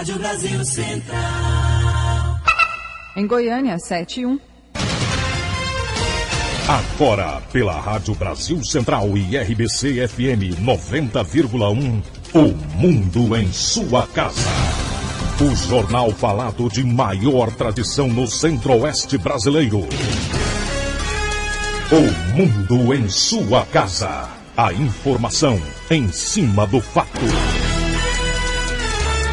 Rádio Brasil Central. Em Goiânia, 7:01. Agora, pela Rádio Brasil Central e RBC FM 90,1, o Mundo em sua casa. O jornal falado de maior tradição no Centro-Oeste brasileiro. O Mundo em sua casa. A informação em cima do fato.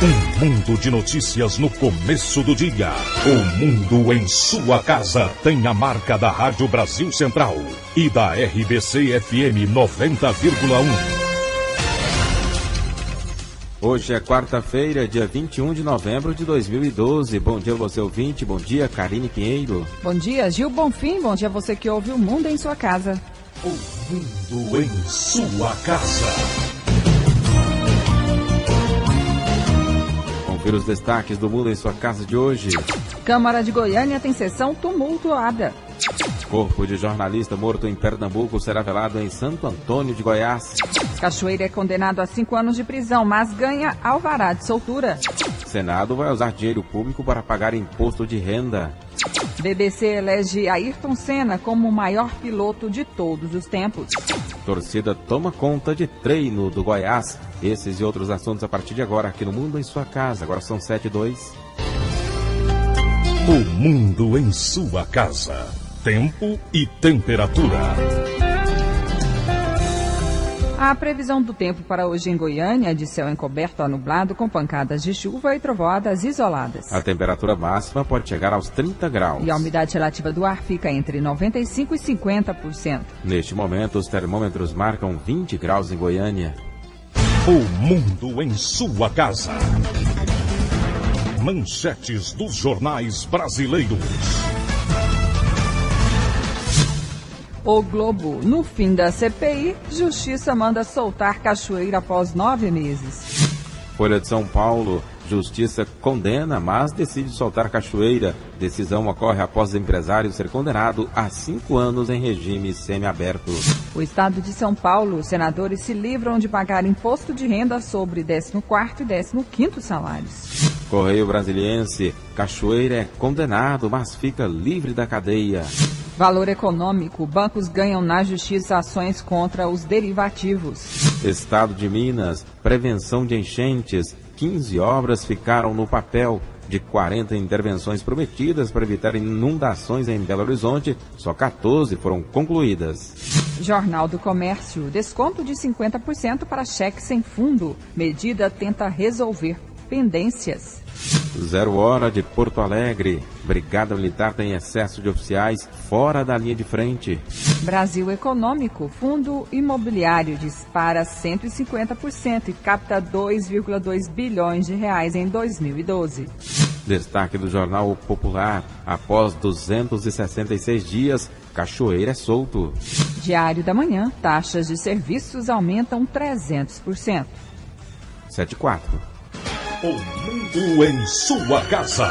Um mundo de notícias no começo do dia. O Mundo em sua casa tem a marca da Rádio Brasil Central e da RBC FM 90,1. Hoje é quarta-feira, dia 21 de novembro de 2012. Bom dia, você ouvinte. Bom dia, Karine Pinheiro. Bom dia, Gil Bonfim. Bom dia, você que ouve o Mundo em sua casa. O Mundo em sua casa. Confira os destaques do Mundo em sua casa de hoje. Câmara de Goiânia tem sessão tumultuada. Corpo de jornalista morto em Pernambuco será velado em Santo Antônio de Goiás. Cachoeira é condenado a 5 anos de prisão, mas ganha alvará de soltura. Senado vai usar dinheiro público para pagar imposto de renda. BBC elege Ayrton Senna como o maior piloto de todos os tempos. Torcida toma conta de treino do Goiás. Esses e outros assuntos a partir de agora aqui no Mundo em sua casa. Agora são 7:02. O Mundo em sua casa. Tempo e temperatura. A previsão do tempo para hoje em Goiânia é de céu encoberto a nublado com pancadas de chuva e trovoadas isoladas. A temperatura máxima pode chegar aos 30 graus. E a umidade relativa do ar fica entre 95% e 50%. Neste momento, os termômetros marcam 20 graus em Goiânia. O Mundo em sua casa. Manchetes dos jornais brasileiros. O Globo, no fim da CPI, Justiça manda soltar Cachoeira após 9 meses. Folha de São Paulo, Justiça condena, mas decide soltar Cachoeira. Decisão ocorre após o empresário ser condenado a 5 anos em regime semiaberto. O Estado de São Paulo, os senadores se livram de pagar imposto de renda sobre 14º e 15º salários. Correio Brasiliense, Cachoeira é condenado, mas fica livre da cadeia. Valor econômico, bancos ganham na justiça ações contra os derivativos. Estado de Minas, prevenção de enchentes, 15 obras ficaram no papel. De 40 intervenções prometidas para evitar inundações em Belo Horizonte, só 14 foram concluídas. Jornal do Comércio, desconto de 50% para cheque sem fundo. Medida tenta resolver pendências. 0 hora de Porto Alegre. Brigada Militar tem excesso de oficiais fora da linha de frente. Brasil Econômico. Fundo imobiliário dispara 150% e capta 2,2 bilhões de reais em 2012. Destaque do Jornal Popular. Após 266 dias, Cachoeira é solto. Diário da Manhã. Taxas de serviços aumentam 300%. 7:04. O Mundo em sua casa.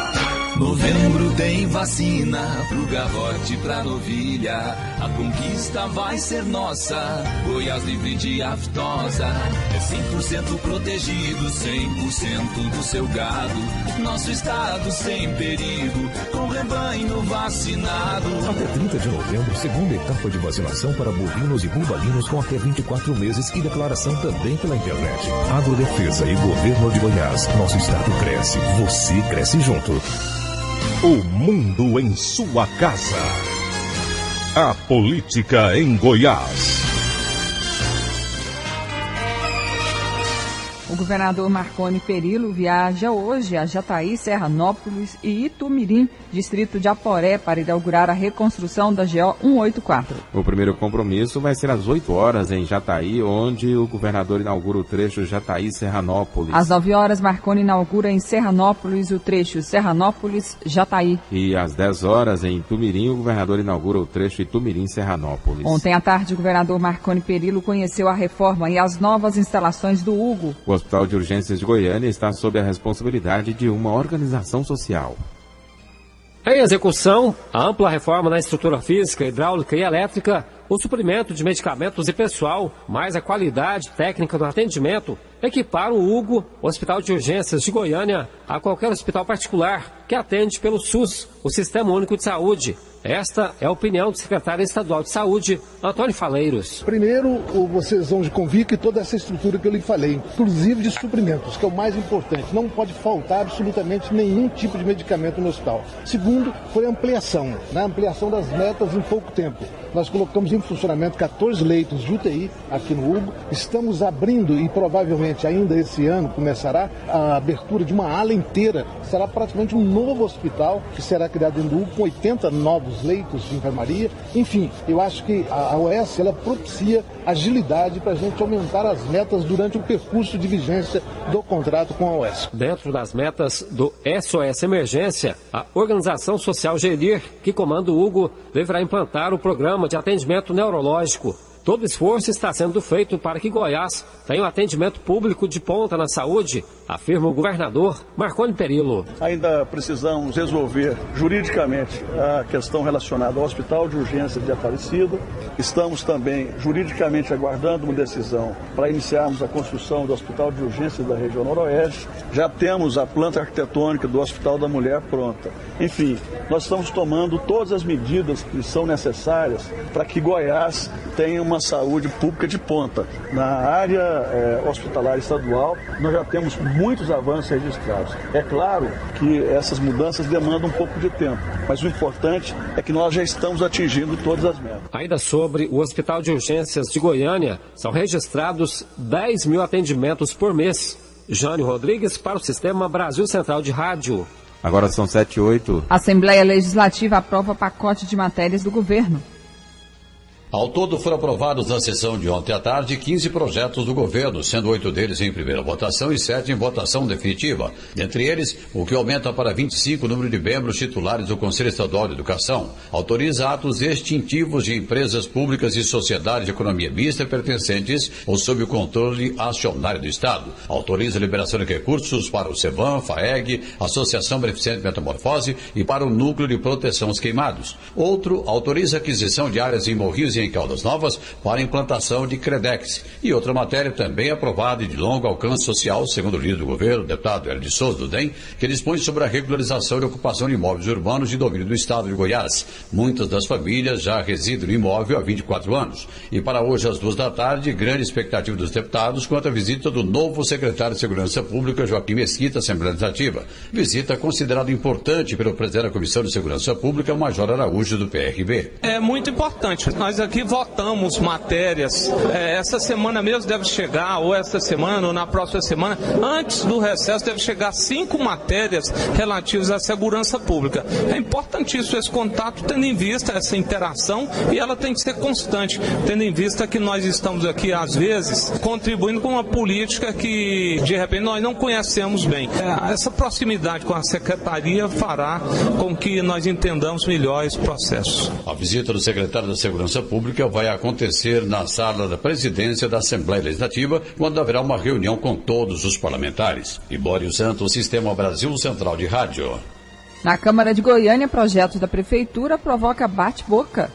Novembro tem vacina pro garrote, pra novilha. A conquista vai ser nossa. Goiás livre de aftosa. É 100% protegido, 100% do seu gado. Nosso estado sem perigo, com rebanho vacinado. Até 30 de novembro, segunda etapa de vacinação para bovinos e bubalinos com até 24 meses e declaração também pela internet. Agrodefesa e Governo de Goiás. Nosso estado cresce, você cresce junto. O Mundo em sua casa. A política em Goiás. O governador Marconi Perillo viaja hoje a Jataí, Serranópolis e Itumirim, distrito de Aporé, para inaugurar a reconstrução da GO 184. O primeiro compromisso vai ser às 8 horas em Jataí, onde o governador inaugura o trecho Jataí-Serranópolis. Às 9 horas, Marconi inaugura em Serranópolis o trecho Serranópolis-Jataí. E às 10 horas, em Itumirim, o governador inaugura o trecho Itumirim-Serranópolis. Ontem à tarde, o governador Marconi Perillo conheceu a reforma e as novas instalações do Hugo. O Hospital de Urgências de Goiânia está sob a responsabilidade de uma organização social. Em execução, a ampla reforma na estrutura física, hidráulica e elétrica, o suprimento de medicamentos e pessoal, mais a qualidade técnica do atendimento equipar o Hugo, Hospital de Urgências de Goiânia, a qualquer hospital particular que atende pelo SUS, o Sistema Único de Saúde. Esta é a opinião do secretário estadual de Saúde, Antônio Faleiros. Primeiro, vocês vão de convir que toda essa estrutura que eu lhe falei, inclusive de suprimentos, que é o mais importante, não pode faltar absolutamente nenhum tipo de medicamento no hospital. Segundo, foi a ampliação, a ampliação das metas em pouco tempo. Nós colocamos em funcionamento 14 leitos de UTI aqui no Hugo. Estamos abrindo e provavelmente ainda esse ano começará a abertura de uma ala inteira. Será praticamente um novo hospital que será criado dentro do Hugo com 80 novos leitos de enfermaria. Enfim, eu acho que a OS ela propicia agilidade para a gente aumentar as metas durante o percurso de vigência do contrato com a OS. Dentro das metas do SOS Emergência, a Organização Social Gerir, que comanda o Hugo, deverá implantar o programa de atendimento neurológico. Todo esforço está sendo feito para que Goiás tenha um atendimento público de ponta na saúde, afirma o governador Marconi Perillo. Ainda precisamos resolver juridicamente a questão relacionada ao Hospital de Urgências de Aparecida. Estamos também juridicamente aguardando uma decisão para iniciarmos a construção do Hospital de Urgências da região noroeste. Já temos a planta arquitetônica do Hospital da Mulher pronta. Enfim, nós estamos tomando todas as medidas que são necessárias para que Goiás tenha uma saúde pública de ponta. Na área hospitalar estadual, nós já temos muitos avanços registrados. É claro que essas mudanças demandam um pouco de tempo, mas o importante é que nós já estamos atingindo todas as metas. Ainda sobre o Hospital de Urgências de Goiânia, são registrados 10 mil atendimentos por mês. Jânio Rodrigues para o Sistema Brasil Central de Rádio. Agora são 7h08. A Assembleia Legislativa aprova pacote de matérias do governo. Ao todo foram aprovados na sessão de ontem à tarde 15 projetos do governo, sendo 8 deles em primeira votação e 7 em votação definitiva. Dentre eles, o que aumenta para 25 o número de membros titulares do Conselho Estadual de Educação, autoriza atos extintivos de empresas públicas e sociedades de economia mista pertencentes ou sob o controle acionário do Estado, autoriza a liberação de recursos para o SEVAM, FAEG, Associação Beneficente Metamorfose e para o Núcleo de Proteção aos Queimados. Outro autoriza a aquisição de áreas em Morrinhos e em Caldas Novas para a implantação de Credex. E outra matéria também aprovada e de longo alcance social, segundo o líder do governo, o deputado Hélio de Souza do DEM, que dispõe sobre a regularização e ocupação de imóveis urbanos de domínio do Estado de Goiás. Muitas das famílias já residem no imóvel há 24 anos. E para hoje, às 2 da tarde, grande expectativa dos deputados quanto à visita do novo secretário de Segurança Pública, Joaquim Mesquita, à Assembleia Legislativa. Visita considerada importante pelo presidente da Comissão de Segurança Pública, o Major Araújo, do PRB. É muito importante. Nós aqui votamos matérias, essa semana mesmo deve chegar, ou essa semana, ou na próxima semana, antes do recesso deve chegar 5 matérias relativas à segurança pública. É importantíssimo esse contato, tendo em vista essa interação, e ela tem que ser constante, tendo em vista que nós estamos aqui, às vezes, contribuindo com uma política que, de repente, nós não conhecemos bem. Essa proximidade com a Secretaria fará com que nós entendamos melhor esse processo. A visita do secretário da Segurança Pública vai acontecer na sala da presidência da Assembleia Legislativa, quando haverá uma reunião com todos os parlamentares. Libório Santos, Sistema Brasil Central de Rádio. Na Câmara de Goiânia, projetos da Prefeitura provoca bate-boca.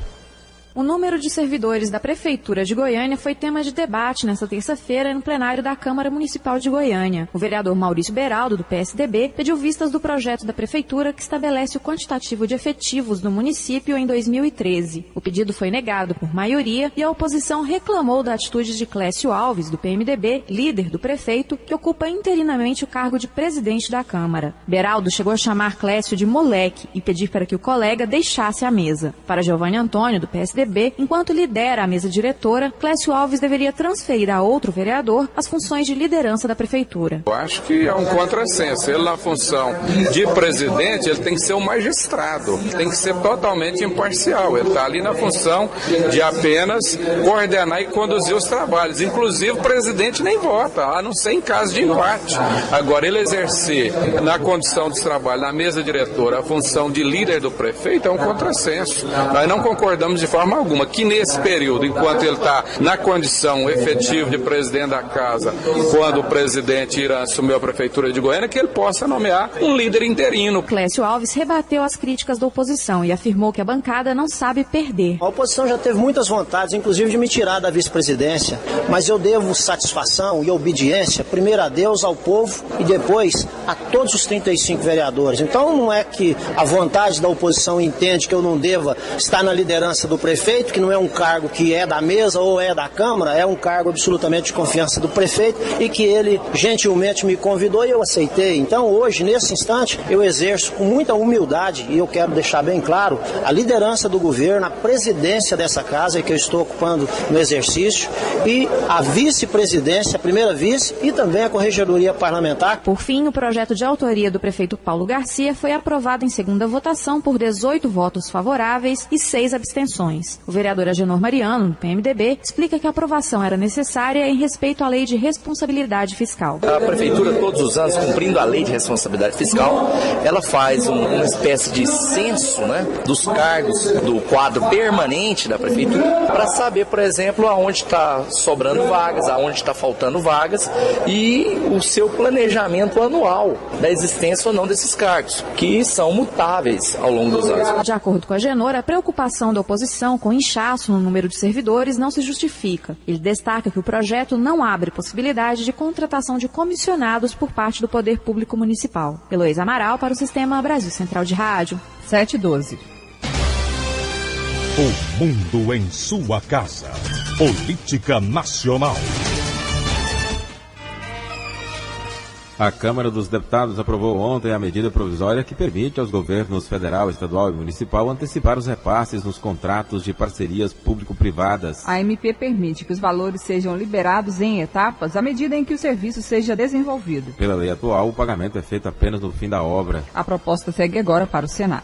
O número de servidores da Prefeitura de Goiânia foi tema de debate nesta terça-feira no plenário da Câmara Municipal de Goiânia. O vereador Maurício Beraldo, do PSDB, pediu vistas do projeto da Prefeitura que estabelece o quantitativo de efetivos no município em 2013. O pedido foi negado por maioria e a oposição reclamou da atitude de Clécio Alves, do PMDB, líder do prefeito, que ocupa interinamente o cargo de presidente da Câmara. Beraldo chegou a chamar Clécio de moleque e pedir para que o colega deixasse a mesa. Para Giovanni Antônio, do PSDB, enquanto lidera a mesa diretora, Clécio Alves deveria transferir a outro vereador as funções de liderança da prefeitura. Eu acho que é um contrassenso. Ele, na função de presidente, ele tem que ser um magistrado, tem que ser totalmente imparcial. Ele está ali na função de apenas coordenar e conduzir os trabalhos. Inclusive, o presidente nem vota, a não ser em caso de empate. Agora, ele exercer na condição de trabalho, na mesa diretora, a função de líder do prefeito é um contrassenso. Nós não concordamos de forma forma alguma que nesse período, enquanto ele está na condição efetiva de presidente da casa, quando o presidente irá assumir a prefeitura de Goiânia, que ele possa nomear um líder interino. Clécio Alves rebateu as críticas da oposição e afirmou que a bancada não sabe perder. A oposição já teve muitas vontades, inclusive de me tirar da vice-presidência, mas eu devo satisfação e obediência, primeiro a Deus, ao povo e depois a todos os 35 vereadores. Então não é que a vontade da oposição entende que eu não deva estar na liderança do prefeito, que não é um cargo que é da mesa ou é da Câmara, é um cargo absolutamente de confiança do prefeito e que ele gentilmente me convidou e eu aceitei. Então hoje, nesse instante, eu exerço com muita humildade e eu quero deixar bem claro a liderança do governo, a presidência dessa casa que eu estou ocupando no exercício e a vice-presidência, a primeira vice e também a corregedoria parlamentar. Por fim, o projeto de autoria do prefeito Paulo Garcia foi aprovado em segunda votação por 18 votos favoráveis e 6 abstenções. O vereador Agenor Mariano, do PMDB, explica que a aprovação era necessária em respeito à lei de responsabilidade fiscal. A prefeitura, todos os anos, cumprindo a lei de responsabilidade fiscal, ela faz uma espécie de censo, né, dos cargos do quadro permanente da prefeitura para saber, por exemplo, aonde está sobrando vagas, aonde está faltando vagas e o seu planejamento anual da existência ou não desses cargos, que são mutáveis ao longo dos anos. De acordo com a Agenor, a preocupação da oposição com inchaço no número de servidores não se justifica. Ele destaca que o projeto não abre possibilidade de contratação de comissionados por parte do Poder Público Municipal. Heloísa Amaral para o Sistema Brasil Central de Rádio. 7:12. O mundo em sua casa. Política Nacional. A Câmara dos Deputados aprovou ontem a medida provisória que permite aos governos federal, estadual e municipal antecipar os repasses nos contratos de parcerias público-privadas. A MP permite que os valores sejam liberados em etapas à medida em que o serviço seja desenvolvido. Pela lei atual, o pagamento é feito apenas no fim da obra. A proposta segue agora para o Senado.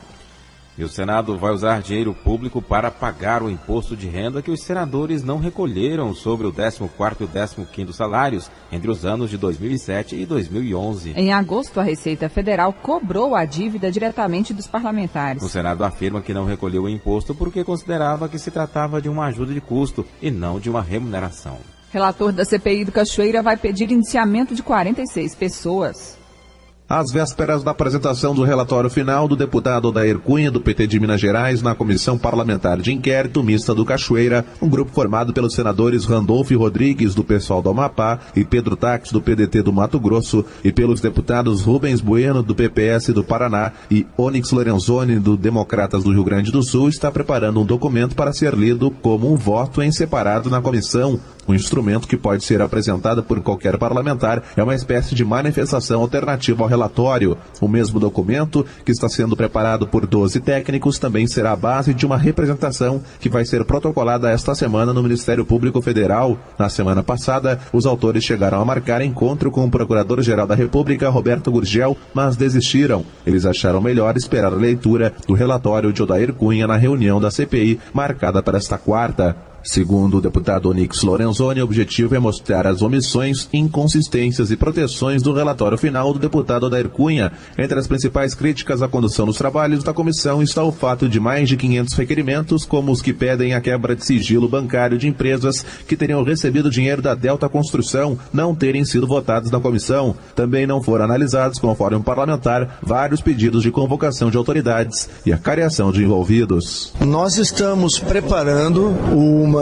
E o Senado vai usar dinheiro público para pagar o imposto de renda que os senadores não recolheram sobre o 14º e o 15º salários entre os anos de 2007 e 2011. Em agosto, a Receita Federal cobrou a dívida diretamente dos parlamentares. O Senado afirma que não recolheu o imposto porque considerava que se tratava de uma ajuda de custo e não de uma remuneração. Relator da CPI do Cachoeira vai pedir indiciamento de 46 pessoas. Às vésperas da apresentação do relatório final do deputado Odair Cunha, do PT de Minas Gerais, na Comissão Parlamentar de Inquérito Mista do Cachoeira, um grupo formado pelos senadores Randolfo Rodrigues, do PSOL do Amapá, e Pedro Taques, do PDT do Mato Grosso, e pelos deputados Rubens Bueno, do PPS do Paraná, e Onyx Lorenzoni, do Democratas do Rio Grande do Sul, está preparando um documento para ser lido como um voto em separado na comissão. Um instrumento que pode ser apresentado por qualquer parlamentar é uma espécie de manifestação alternativa ao relatório. O mesmo documento, que está sendo preparado por 12 técnicos, também será a base de uma representação que vai ser protocolada esta semana no Ministério Público Federal. Na semana passada, os autores chegaram a marcar encontro com o Procurador-Geral da República, Roberto Gurgel, mas desistiram. Eles acharam melhor esperar a leitura do relatório de Odair Cunha na reunião da CPI, marcada para esta quarta. Segundo o deputado Onyx Lorenzoni, o objetivo é mostrar as omissões, inconsistências e proteções do relatório final do deputado Odair Cunha. Entre as principais críticas à condução dos trabalhos da comissão está o fato de mais de 500 requerimentos, como os que pedem a quebra de sigilo bancário de empresas que teriam recebido dinheiro da Delta Construção, não terem sido votados na comissão. Também não foram analisados, conforme um parlamentar, vários pedidos de convocação de autoridades e a cariação de envolvidos. Nós estamos preparando uma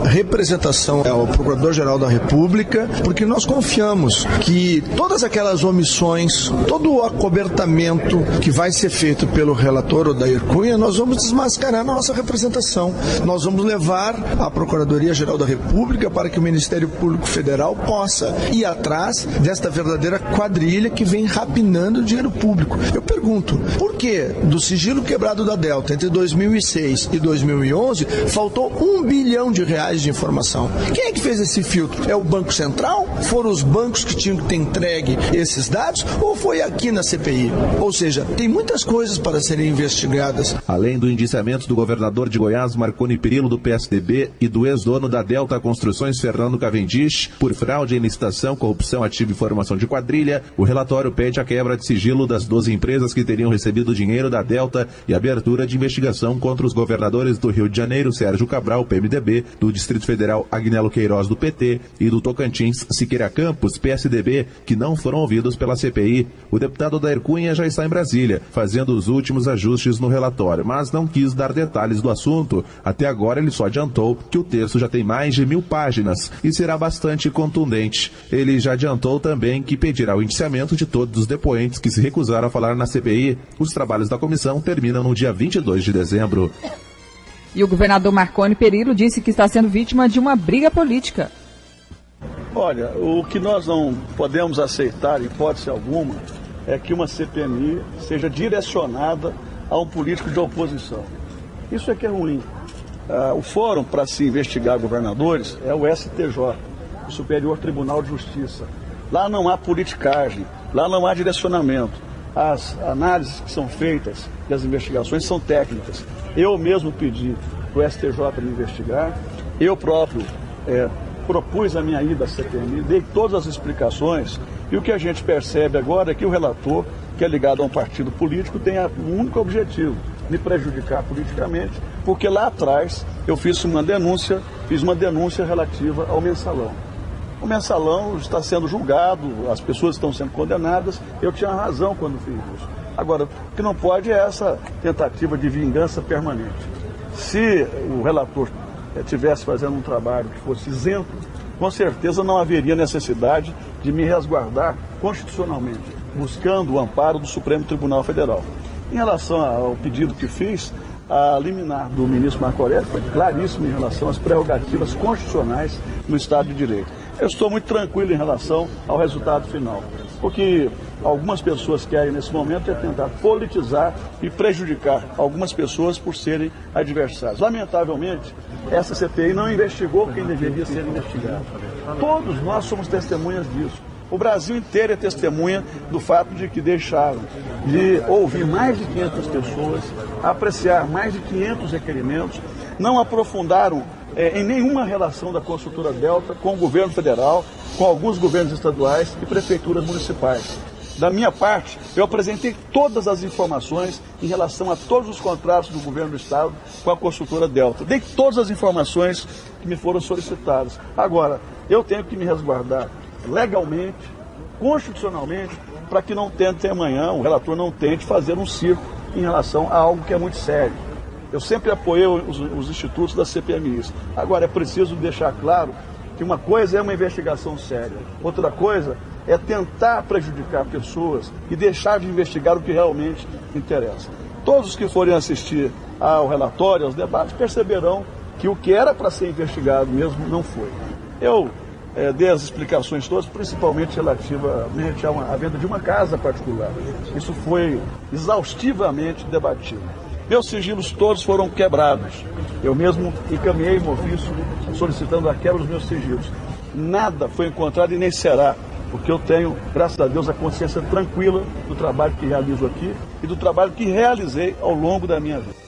representação ao Procurador-Geral da República, porque nós confiamos que todas aquelas omissões, todo o acobertamento que vai ser feito pelo relator Odair Cunha, nós vamos desmascarar na nossa representação. Nós vamos levar a Procuradoria-Geral da República para que o Ministério Público Federal possa ir atrás desta verdadeira quadrilha que vem rapinando o dinheiro público. Eu pergunto, por que do sigilo quebrado da Delta entre 2006 e 2011 faltou R$1 bilhão bilhão de reais de informação. Quem é que fez esse filtro? É o Banco Central? Foram os bancos que tinham que ter entregue esses dados? Ou foi aqui na CPI? Ou seja, tem muitas coisas para serem investigadas. Além do indiciamento do governador de Goiás, Marconi Perillo, do PSDB, e do ex-dono da Delta Construções, Fernando Cavendish, por fraude em licitação, corrupção ativa e formação de quadrilha, o relatório pede a quebra de sigilo das 12 empresas que teriam recebido dinheiro da Delta e abertura de investigação contra os governadores do Rio de Janeiro, Sérgio Cabral, PMDB, do Distrito Federal, Agnello Queiroz, do PT, e do Tocantins, Siqueira Campos, PSDB, que não foram ouvidos pela CPI. O deputado Odair Cunha já está em Brasília, fazendo os últimos ajustes no relatório, mas não quis dar detalhes do assunto. Até agora ele só adiantou que o texto já tem mais de 1000 páginas e será bastante contundente. Ele já adiantou também que pedirá o indiciamento de todos os depoentes que se recusaram a falar na CPI. Os trabalhos da comissão terminam no dia 22 de dezembro. E o governador Marconi Perillo disse que está sendo vítima de uma briga política. Olha, o que nós não podemos aceitar, em hipótese alguma, é que uma CPMI seja direcionada a um político de oposição. Isso é que é ruim. O fórum para se investigar governadores é o STJ, o Superior Tribunal de Justiça. Lá não há politicagem, lá não há direcionamento. As análises que são feitas e as investigações são técnicas. Eu mesmo pedi para o STJ me investigar, eu próprio propus a minha ida à CPMI, dei todas as explicações, e o que a gente percebe agora é que o relator, que é ligado a um partido político, tem um único objetivo: me prejudicar politicamente, porque lá atrás eu fiz uma denúncia relativa ao mensalão. O mensalão está sendo julgado, as pessoas estão sendo condenadas, eu tinha razão quando fiz isso. Agora, o que não pode é essa tentativa de vingança permanente. Se o relator estivesse fazendo um trabalho que fosse isento, com certeza não haveria necessidade de me resguardar constitucionalmente, buscando o amparo do Supremo Tribunal Federal. Em relação ao pedido que fiz, a liminar do ministro Marco Aurélio foi claríssima em relação às prerrogativas constitucionais no Estado de Direito. Eu estou muito tranquilo em relação ao resultado final, porque algumas pessoas querem nesse momento é tentar politizar e prejudicar algumas pessoas por serem adversários. Lamentavelmente, essa CPI não investigou quem deveria ser investigado. Todos nós somos testemunhas disso. O Brasil inteiro é testemunha do fato de que deixaram de ouvir mais de 500 pessoas, apreciar mais de 500 requerimentos, não aprofundaram em nenhuma relação da construtora Delta com o governo federal, com alguns governos estaduais e prefeituras municipais. Da minha parte, eu apresentei todas as informações em relação a todos os contratos do governo do estado com a construtora Delta. Dei todas as informações que me foram solicitadas. Agora, eu tenho que me resguardar legalmente, constitucionalmente, para que não tente amanhã, o relator não tente fazer um circo em relação a algo que é muito sério. Eu sempre apoiei os institutos das CPMIs. Agora, é preciso deixar claro que uma coisa é uma investigação séria, outra coisa é tentar prejudicar pessoas e deixar de investigar o que realmente interessa. Todos os que forem assistir ao relatório, aos debates, perceberão que o que era para ser investigado mesmo não foi. Eu dei as explicações todas, principalmente relativamente à venda de uma casa particular. Isso foi exaustivamente debatido. Meus sigilos todos foram quebrados. Eu mesmo encaminhei um ofício solicitando a quebra dos meus sigilos. Nada foi encontrado e nem será, porque eu tenho, graças a Deus, a consciência tranquila do trabalho que realizo aqui e do trabalho que realizei ao longo da minha vida.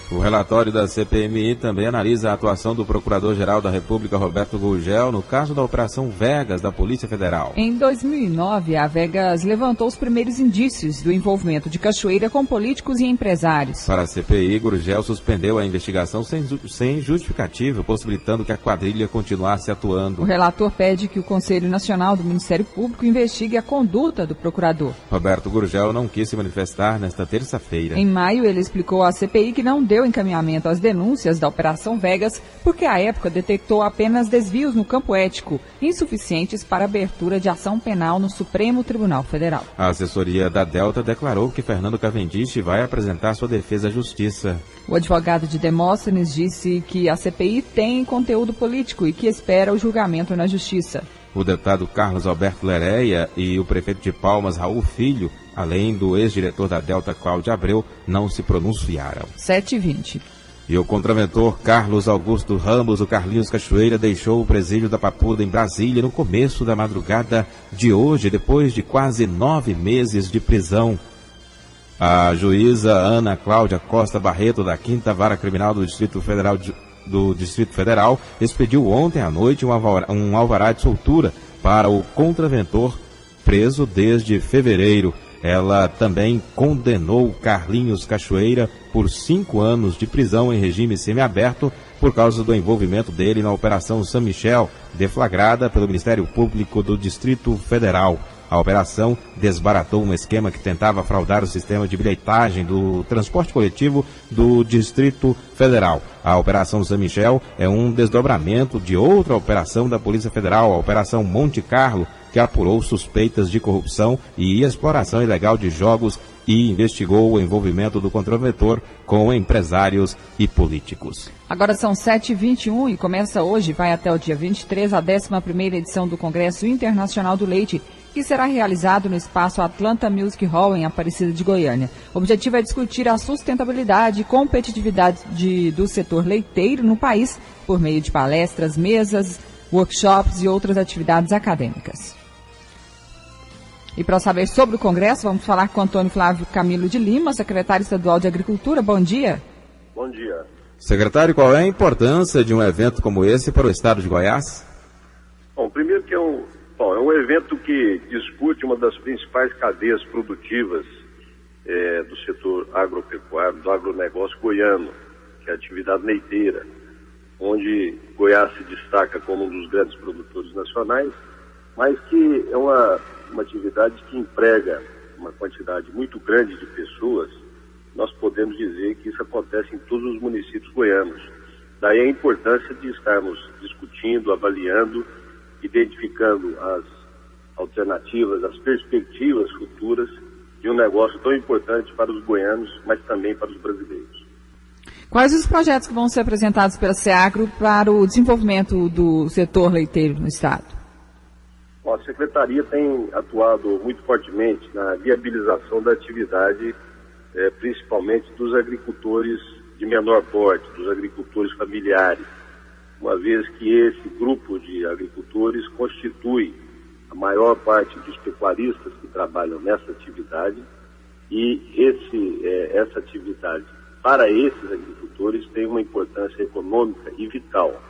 O relatório da CPMI também analisa a atuação do Procurador-Geral da República, Roberto Gurgel, no caso da Operação Vegas da Polícia Federal. Em 2009, a Vegas levantou os primeiros indícios do envolvimento de Cachoeira com políticos e empresários. Para a CPI, Gurgel suspendeu a investigação sem justificativa, possibilitando que a quadrilha continuasse atuando. O relator pede que o Conselho Nacional do Ministério Público investigue a conduta do procurador. Roberto Gurgel não quis se manifestar nesta terça-feira. Em maio, ele explicou à CPI que não deu encaminhamento às denúncias da Operação Vegas, porque à época detectou apenas desvios no campo ético, insuficientes para abertura de ação penal no Supremo Tribunal Federal. A assessoria da Delta declarou que Fernando Cavendish vai apresentar sua defesa à Justiça. O advogado de Demóstenes disse que a CPI tem conteúdo político e que espera o julgamento na Justiça. O deputado Carlos Alberto Lereia e o prefeito de Palmas, Raul Filho, além do ex-diretor da Delta, Cláudio Abreu, não se pronunciaram. 7h20. E o contraventor Carlos Augusto Ramos, o Carlinhos Cachoeira, deixou o presídio da Papuda em Brasília no começo da madrugada de hoje, depois de quase 9 meses de prisão. A juíza Ana Cláudia Costa Barreto, da 5ª Vara Criminal do Distrito Federal, expediu ontem à noite um alvará de soltura para o contraventor preso desde fevereiro. Ela também condenou Carlinhos Cachoeira por 5 anos de prisão em regime semiaberto por causa do envolvimento dele na Operação São Michel, deflagrada pelo Ministério Público do Distrito Federal. A operação desbaratou um esquema que tentava fraudar o sistema de bilhetagem do transporte coletivo do Distrito Federal. A Operação São Michel é um desdobramento de outra operação da Polícia Federal, a Operação Monte Carlo, que apurou suspeitas de corrupção e exploração ilegal de jogos e investigou o envolvimento do contraventor com empresários e políticos. Agora são 7h21 e começa hoje, vai até o dia 23, a 11ª edição do Congresso Internacional do Leite, que será realizado no espaço Atlanta Music Hall, em Aparecida de Goiânia. O objetivo é discutir a sustentabilidade e competitividade do setor leiteiro no país, por meio de palestras, mesas, workshops e outras atividades acadêmicas. E para saber sobre o Congresso, vamos falar com Antônio Flávio Camilo de Lima, secretário estadual de Agricultura. Bom dia. Bom dia. Secretário, qual é a importância de um evento como esse para o estado de Goiás? Bom, primeiro que é um evento que discute uma das principais cadeias produtivas do setor agropecuário, do agronegócio goiano, que é a atividade leiteira, onde Goiás se destaca como um dos grandes produtores nacionais, mas que é uma atividade que emprega uma quantidade muito grande de pessoas. Nós podemos dizer que isso acontece em todos os municípios goianos. Daí a importância de estarmos discutindo, avaliando, identificando as alternativas, as perspectivas futuras de um negócio tão importante para os goianos, mas também para os brasileiros. Quais os projetos que vão ser apresentados pela SEAGRO para o desenvolvimento do setor leiteiro no estado? Bom, a Secretaria tem atuado muito fortemente na viabilização da atividade, principalmente dos agricultores de menor porte, dos agricultores familiares, uma vez que esse grupo de agricultores constitui a maior parte dos pecuaristas que trabalham nessa atividade, e essa atividade para esses agricultores tem uma importância econômica e vital,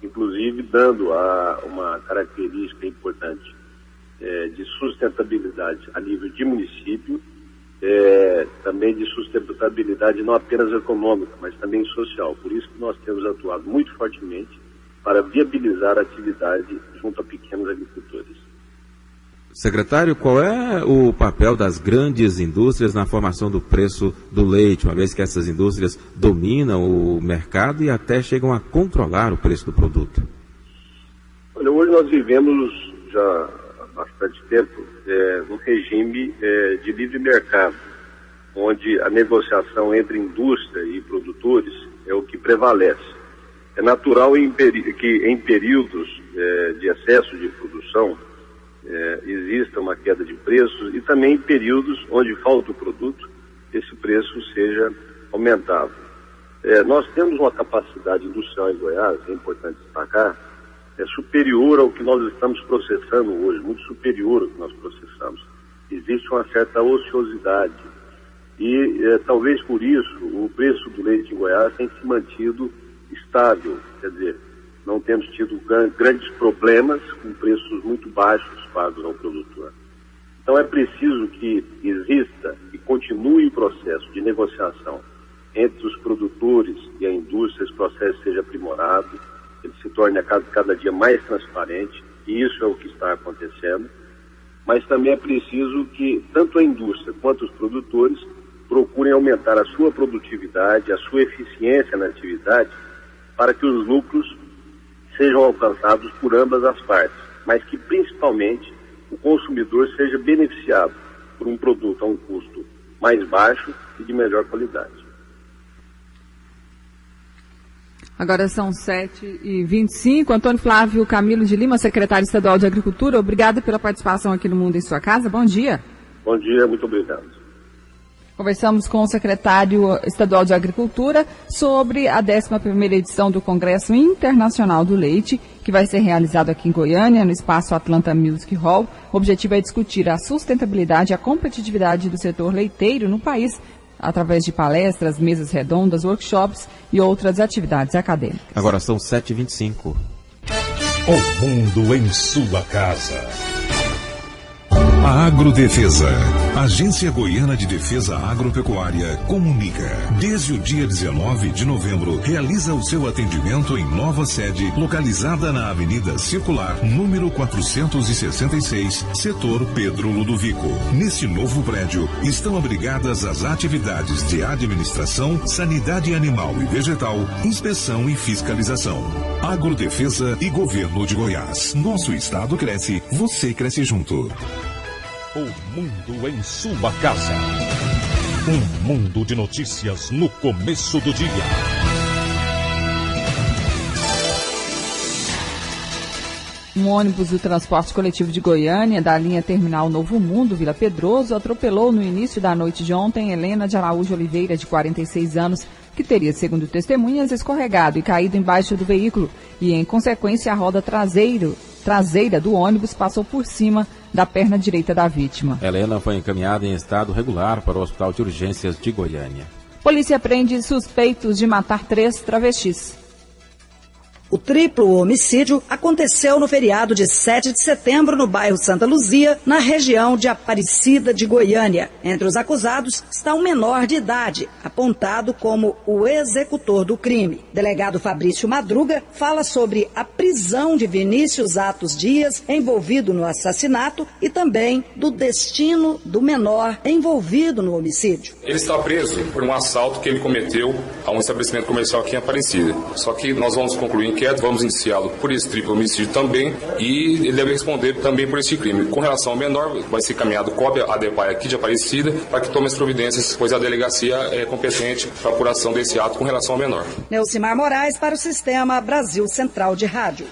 inclusive dando uma característica importante de sustentabilidade a nível de município, também de sustentabilidade não apenas econômica, mas também social. Por isso que nós temos atuado muito fortemente para viabilizar a atividade junto a pequenos agricultores. Secretário, qual é o papel das grandes indústrias na formação do preço do leite, uma vez que essas indústrias dominam o mercado e até chegam a controlar o preço do produto? Olha, hoje nós vivemos já há bastante tempo num regime de livre mercado, onde a negociação entre indústria e produtores é o que prevalece. É natural que em períodos de excesso de produção exista uma queda de preços, e também em períodos onde falta o produto, esse preço seja aumentado. Nós temos uma capacidade industrial em Goiás, é importante destacar, superior ao que nós estamos processando hoje, muito superior ao que nós processamos. Existe uma certa ociosidade e talvez por isso o preço do leite em Goiás tem se mantido estável, quer dizer, não temos tido grandes problemas com preços muito baixos pagos ao produtor. Então é preciso que exista e continue o processo de negociação entre os produtores e a indústria, esse processo seja aprimorado, ele se torne a cada dia mais transparente, e isso é o que está acontecendo, mas também é preciso que tanto a indústria quanto os produtores procurem aumentar a sua produtividade, a sua eficiência na atividade, para que os lucros sejam alcançados por ambas as partes, mas que principalmente o consumidor seja beneficiado por um produto a um custo mais baixo e de melhor qualidade. Agora são 7h25. Antônio Flávio Camilo de Lima, secretário estadual de Agricultura, obrigado pela participação aqui no Mundo em Sua Casa. Bom dia. Bom dia, muito obrigado. Conversamos com o secretário estadual de Agricultura sobre a 11ª edição do Congresso Internacional do Leite, que vai ser realizado aqui em Goiânia, no Espaço Atlanta Music Hall. O objetivo é discutir a sustentabilidade e a competitividade do setor leiteiro no país, através de palestras, mesas redondas, workshops e outras atividades acadêmicas. Agora são 7h25. O mundo em sua casa. A Agrodefesa, Agência Goiana de Defesa Agropecuária, comunica. Desde o dia 19 de novembro, realiza o seu atendimento em nova sede, localizada na Avenida Circular, número 466, setor Pedro Ludovico. Nesse novo prédio, estão abrigadas as atividades de administração, sanidade animal e vegetal, inspeção e fiscalização. Agrodefesa e Governo de Goiás. Nosso estado cresce, você cresce junto. O mundo em sua casa. Um mundo de notícias no começo do dia. Um ônibus do transporte coletivo de Goiânia, da linha Terminal Novo Mundo, Vila Pedroso, atropelou no início da noite de ontem Helena de Araújo Oliveira, de 46 anos, que teria, segundo testemunhas, escorregado e caído embaixo do veículo e, em consequência, a roda traseira do ônibus passou por cima da perna direita da vítima. Helena foi encaminhada em estado regular para o Hospital de Urgências de Goiânia. Polícia prende suspeitos de matar 3 travestis. O triplo homicídio aconteceu no feriado de 7 de setembro no bairro Santa Luzia, na região de Aparecida de Goiânia. Entre os acusados está um menor de idade, apontado como o executor do crime. Delegado Fabrício Madruga fala sobre a prisão de Vinícius Atos Dias, envolvido no assassinato, e também do destino do menor envolvido no homicídio. Ele está preso por um assalto que ele cometeu a um estabelecimento comercial aqui em Aparecida. Só que nós vamos concluir vamos iniciá-lo por esse triplo homicídio também e ele deve responder também por esse crime. Com relação ao menor, vai ser encaminhado cópia à DEPAI aqui de Aparecida para que tome as providências, pois a delegacia é competente para a apuração desse ato com relação ao menor. Neucimar Moraes para o Sistema Brasil Central de Rádio.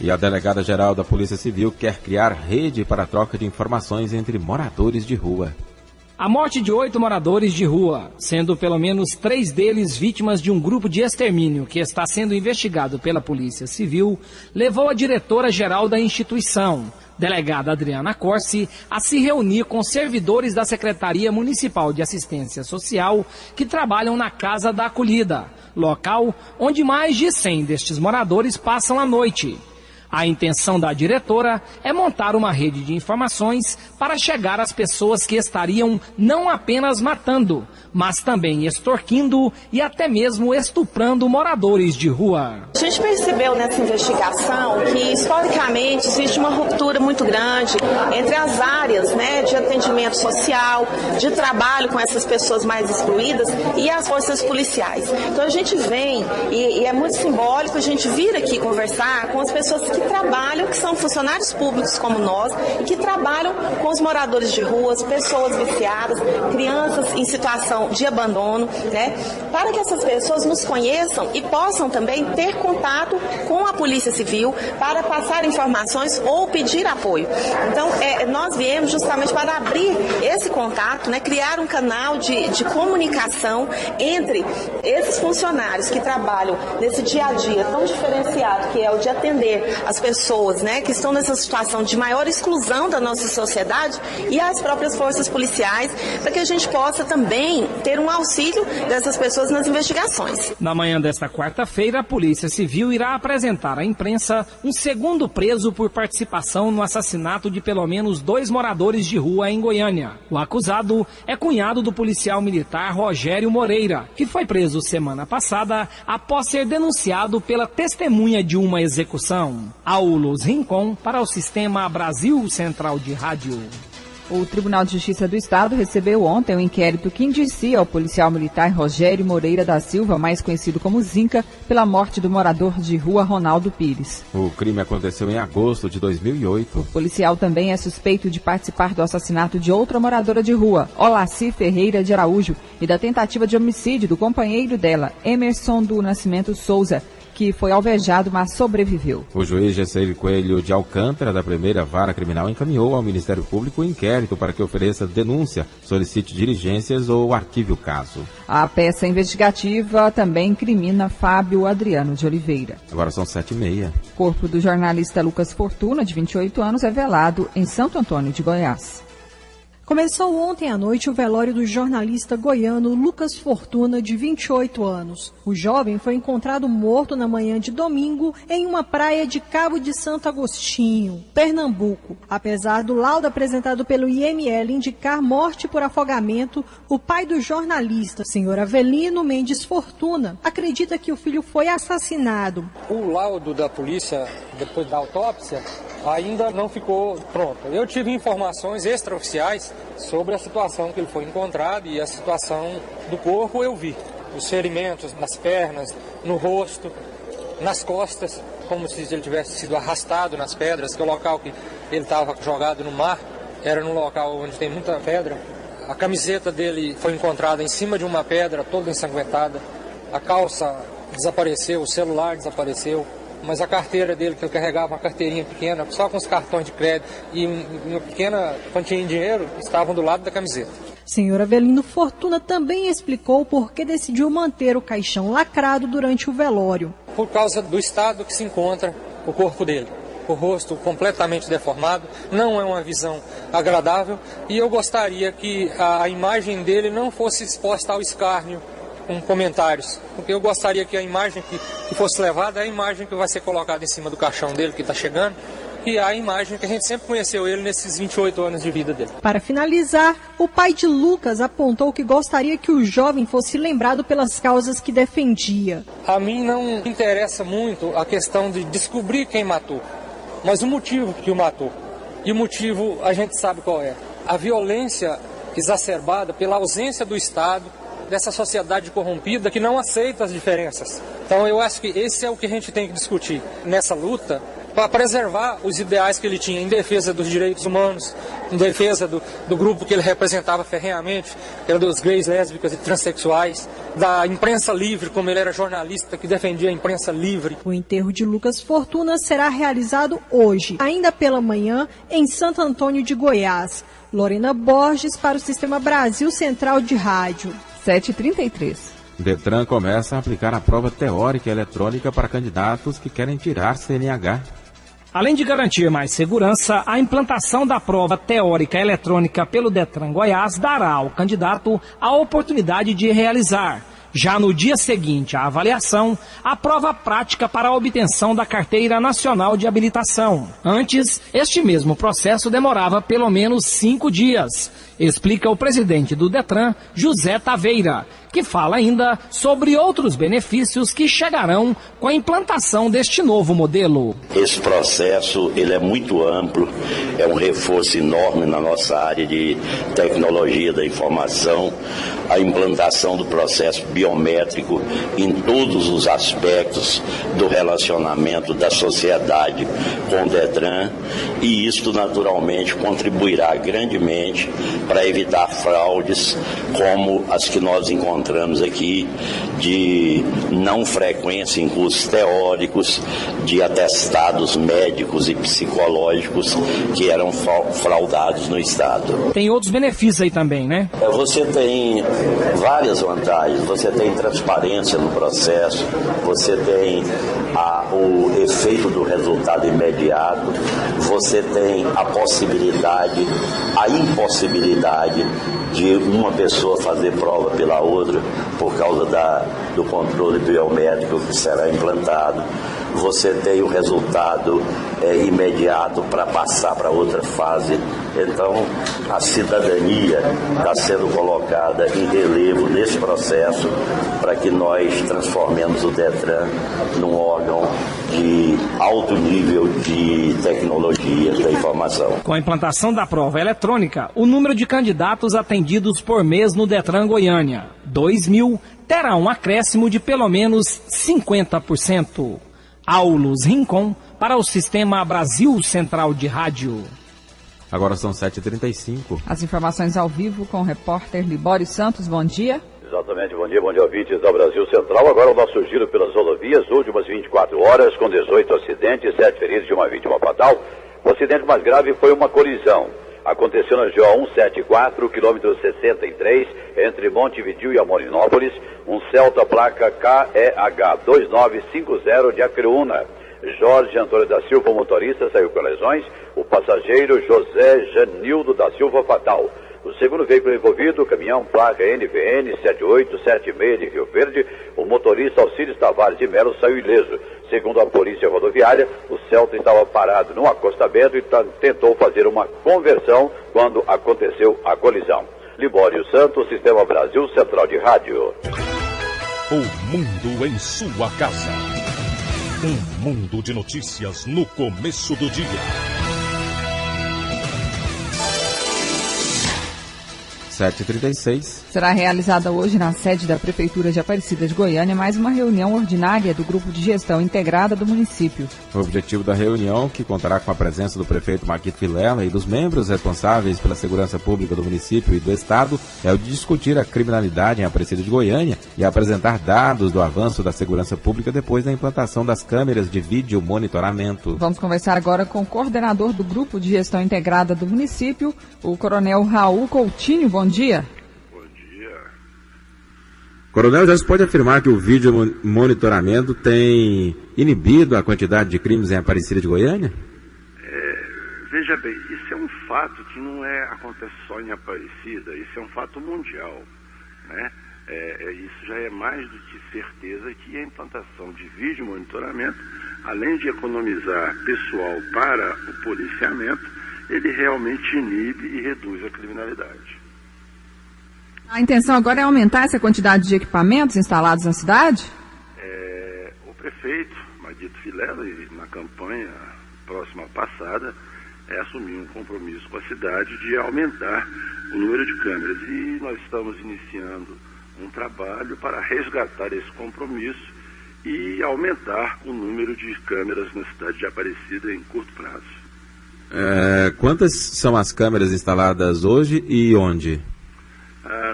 E a delegada-geral da Polícia Civil quer criar rede para a troca de informações entre moradores de rua. A morte de 8 moradores de rua, sendo pelo menos 3 deles vítimas de um grupo de extermínio que está sendo investigado pela Polícia Civil, levou a diretora-geral da instituição, delegada Adriana Corsi, a se reunir com servidores da Secretaria Municipal de Assistência Social que trabalham na Casa da Acolhida, local onde mais de 100 destes moradores passam a noite. A intenção da diretora é montar uma rede de informações para chegar às pessoas que estariam não apenas matando, mas também extorquindo e até mesmo estuprando moradores de rua. A gente percebeu nessa investigação que, historicamente, existe uma ruptura muito grande entre as áreas, de atendimento social, de trabalho com essas pessoas mais excluídas e as forças policiais. Então a gente vem, e é muito simbólico, a gente vir aqui conversar com as pessoas que trabalham, que são funcionários públicos como nós, e que trabalham com os moradores de ruas, pessoas viciadas, crianças em situação de abandono, para que essas pessoas nos conheçam e possam também ter contato com a Polícia Civil para passar informações ou pedir apoio. Então, nós viemos justamente para abrir esse contato, criar um canal de comunicação entre esses funcionários que trabalham nesse dia a dia tão diferenciado, que é o de atender as pessoas, que estão nessa situação de maior exclusão da nossa sociedade, e as próprias forças policiais, para que a gente possa também ter um auxílio dessas pessoas nas investigações. Na manhã desta quarta-feira, a Polícia Civil irá apresentar à imprensa um segundo preso por participação no assassinato de pelo menos 2 moradores de rua em Goiânia. O acusado é cunhado do policial militar Rogério Moreira, que foi preso semana passada após ser denunciado pela testemunha de uma execução. Aulos Rincon para o Sistema Brasil Central de Rádio. O Tribunal de Justiça do Estado recebeu ontem um inquérito que indicia o policial militar Rogério Moreira da Silva, mais conhecido como Zinca, pela morte do morador de rua Ronaldo Pires. O crime aconteceu em agosto de 2008. O policial também é suspeito de participar do assassinato de outra moradora de rua, Olaci Ferreira de Araújo, e da tentativa de homicídio do companheiro dela, Emerson do Nascimento Souza, que foi alvejado, mas sobreviveu. O juiz Gesseire Coelho de Alcântara, da primeira vara criminal, encaminhou ao Ministério Público o inquérito para que ofereça denúncia, solicite diligências ou arquive o caso. A peça investigativa também incrimina Fábio Adriano de Oliveira. Agora são 7h30. O corpo do jornalista Lucas Fortuna, de 28 anos, é velado em Santo Antônio de Goiás. Começou ontem à noite o velório do jornalista goiano Lucas Fortuna, de 28 anos. O jovem foi encontrado morto na manhã de domingo em uma praia de Cabo de Santo Agostinho, Pernambuco. Apesar do laudo apresentado pelo IML indicar morte por afogamento, o pai do jornalista, senhor Avelino Mendes Fortuna, acredita que o filho foi assassinado. O laudo da polícia, depois da autópsia, ainda não ficou pronto. Eu tive informações extraoficiais sobre a situação que ele foi encontrado e a situação do corpo eu vi. Os ferimentos nas pernas, no rosto, nas costas, como se ele tivesse sido arrastado nas pedras, que o local que ele estava jogado no mar era num local onde tem muita pedra. A camiseta dele foi encontrada em cima de uma pedra, toda ensanguentada. A calça desapareceu, o celular desapareceu. Mas a carteira dele, que ele carregava uma carteirinha pequena, só com os cartões de crédito e uma pequena quantia de dinheiro, estavam do lado da camiseta. Senhor Avelino Fortuna também explicou por que decidiu manter o caixão lacrado durante o velório. Por causa do estado que se encontra o corpo dele. O rosto completamente deformado, não é uma visão agradável e eu gostaria que a imagem dele não fosse exposta ao escárnio com comentários, porque eu gostaria que a imagem que fosse levada é a imagem que vai ser colocada em cima do caixão dele que está chegando, e é a imagem que a gente sempre conheceu ele nesses 28 anos de vida dele. Para finalizar, o pai de Lucas apontou que gostaria que o jovem fosse lembrado pelas causas que defendia. A mim não interessa muito a questão de descobrir quem matou, mas o motivo que o matou. E o motivo a gente sabe qual é. A violência exacerbada pela ausência do Estado, dessa sociedade corrompida que não aceita as diferenças. Então eu acho que esse é o que a gente tem que discutir nessa luta para preservar os ideais que ele tinha em defesa dos direitos humanos, em defesa do grupo que ele representava ferrenhamente, que era dos gays, lésbicas e transexuais, da imprensa livre, como ele era jornalista que defendia a imprensa livre. O enterro de Lucas Fortuna será realizado hoje, ainda pela manhã, em Santo Antônio de Goiás. Lorena Borges para o Sistema Brasil Central de Rádio. 7h33. Detran começa a aplicar a prova teórica eletrônica para candidatos que querem tirar CNH. Além de garantir mais segurança, a implantação da prova teórica eletrônica pelo Detran Goiás dará ao candidato a oportunidade de realizar, já no dia seguinte à avaliação, a prova prática para a obtenção da Carteira Nacional de Habilitação. Antes, este mesmo processo demorava pelo menos 5 dias, explica o presidente do Detran, José Taveira, que fala ainda sobre outros benefícios que chegarão com a implantação deste novo modelo. Esse processo ele é muito amplo, é um reforço enorme na nossa área de tecnologia da informação, a implantação do processo biométrico em todos os aspectos do relacionamento da sociedade com o Detran, e isto naturalmente contribuirá grandemente para evitar fraudes como as que nós encontramos aqui, de não frequência em cursos teóricos, de atestados médicos e psicológicos que eram fraudados no Estado. Tem outros benefícios aí também, né? Você tem várias vantagens, você tem transparência no processo, você tem o efeito do resultado imediato, você tem a possibilidade, a impossibilidade de uma pessoa fazer prova pela outra por causa do controle biométrico que será implantado. Você tem o resultado imediato para passar para outra fase. Então, a cidadania está sendo colocada em relevo nesse processo para que nós transformemos o Detran num órgão de alto nível de tecnologia da informação. Com a implantação da prova eletrônica, o número de candidatos atendidos por mês no Detran Goiânia, 2.000, terá um acréscimo de pelo menos 50%. Aulus Rincon para o Sistema Brasil Central de Rádio. Agora são 7h35. As informações ao vivo com o repórter Libório Santos. Bom dia. Exatamente, bom dia ouvintes da Brasil Central. Agora o nosso giro pelas rodovias, últimas 24 horas, com 18 acidentes, 7 feridos e uma vítima fatal. O acidente mais grave foi uma colisão. Aconteceu na GO 174, quilômetro 63, entre Montevidéu e Amorinópolis, um Celta placa KEH 2950 de Acreúna. Jorge Antônio da Silva, o motorista, saiu com lesões. O passageiro José Janildo da Silva, fatal. O segundo veículo envolvido, o caminhão placa NVN 7876 de Rio Verde, o motorista Alcides Tavares de Melo saiu ileso. Segundo a polícia rodoviária, o Celta estava parado num acostamento e tentou fazer uma conversão quando aconteceu a colisão. Libório Santos, Sistema Brasil Central de Rádio. O mundo em sua casa. Um mundo de notícias no começo do dia. 7h36. Será realizada hoje na sede da Prefeitura de Aparecida de Goiânia mais uma reunião ordinária do Grupo de Gestão Integrada do município. O objetivo da reunião, que contará com a presença do prefeito Marquito Vilela e dos membros responsáveis pela segurança pública do município e do estado, é o de discutir a criminalidade em Aparecida de Goiânia e apresentar dados do avanço da segurança pública depois da implantação das câmeras de vídeo monitoramento. Vamos conversar agora com o coordenador do Grupo de Gestão Integrada do município, o Coronel Raul Coutinho. Bom dia. Coronel, já se pode afirmar que o vídeo monitoramento tem inibido a quantidade de crimes em Aparecida de Goiânia? Veja bem, isso é um fato que não acontece só em Aparecida, isso é um fato mundial, né? Isso já é mais do que certeza que a implantação de vídeo monitoramento, além de economizar pessoal para o policiamento, ele realmente inibe e reduz a criminalidade. A intenção agora é aumentar essa quantidade de equipamentos instalados na cidade? O prefeito, Marquito Vilela, na campanha próxima passada, assumiu um compromisso com a cidade de aumentar o número de câmeras. E nós estamos iniciando um trabalho para resgatar esse compromisso e aumentar o número de câmeras na cidade de Aparecida em curto prazo. Quantas são as câmeras instaladas hoje e onde?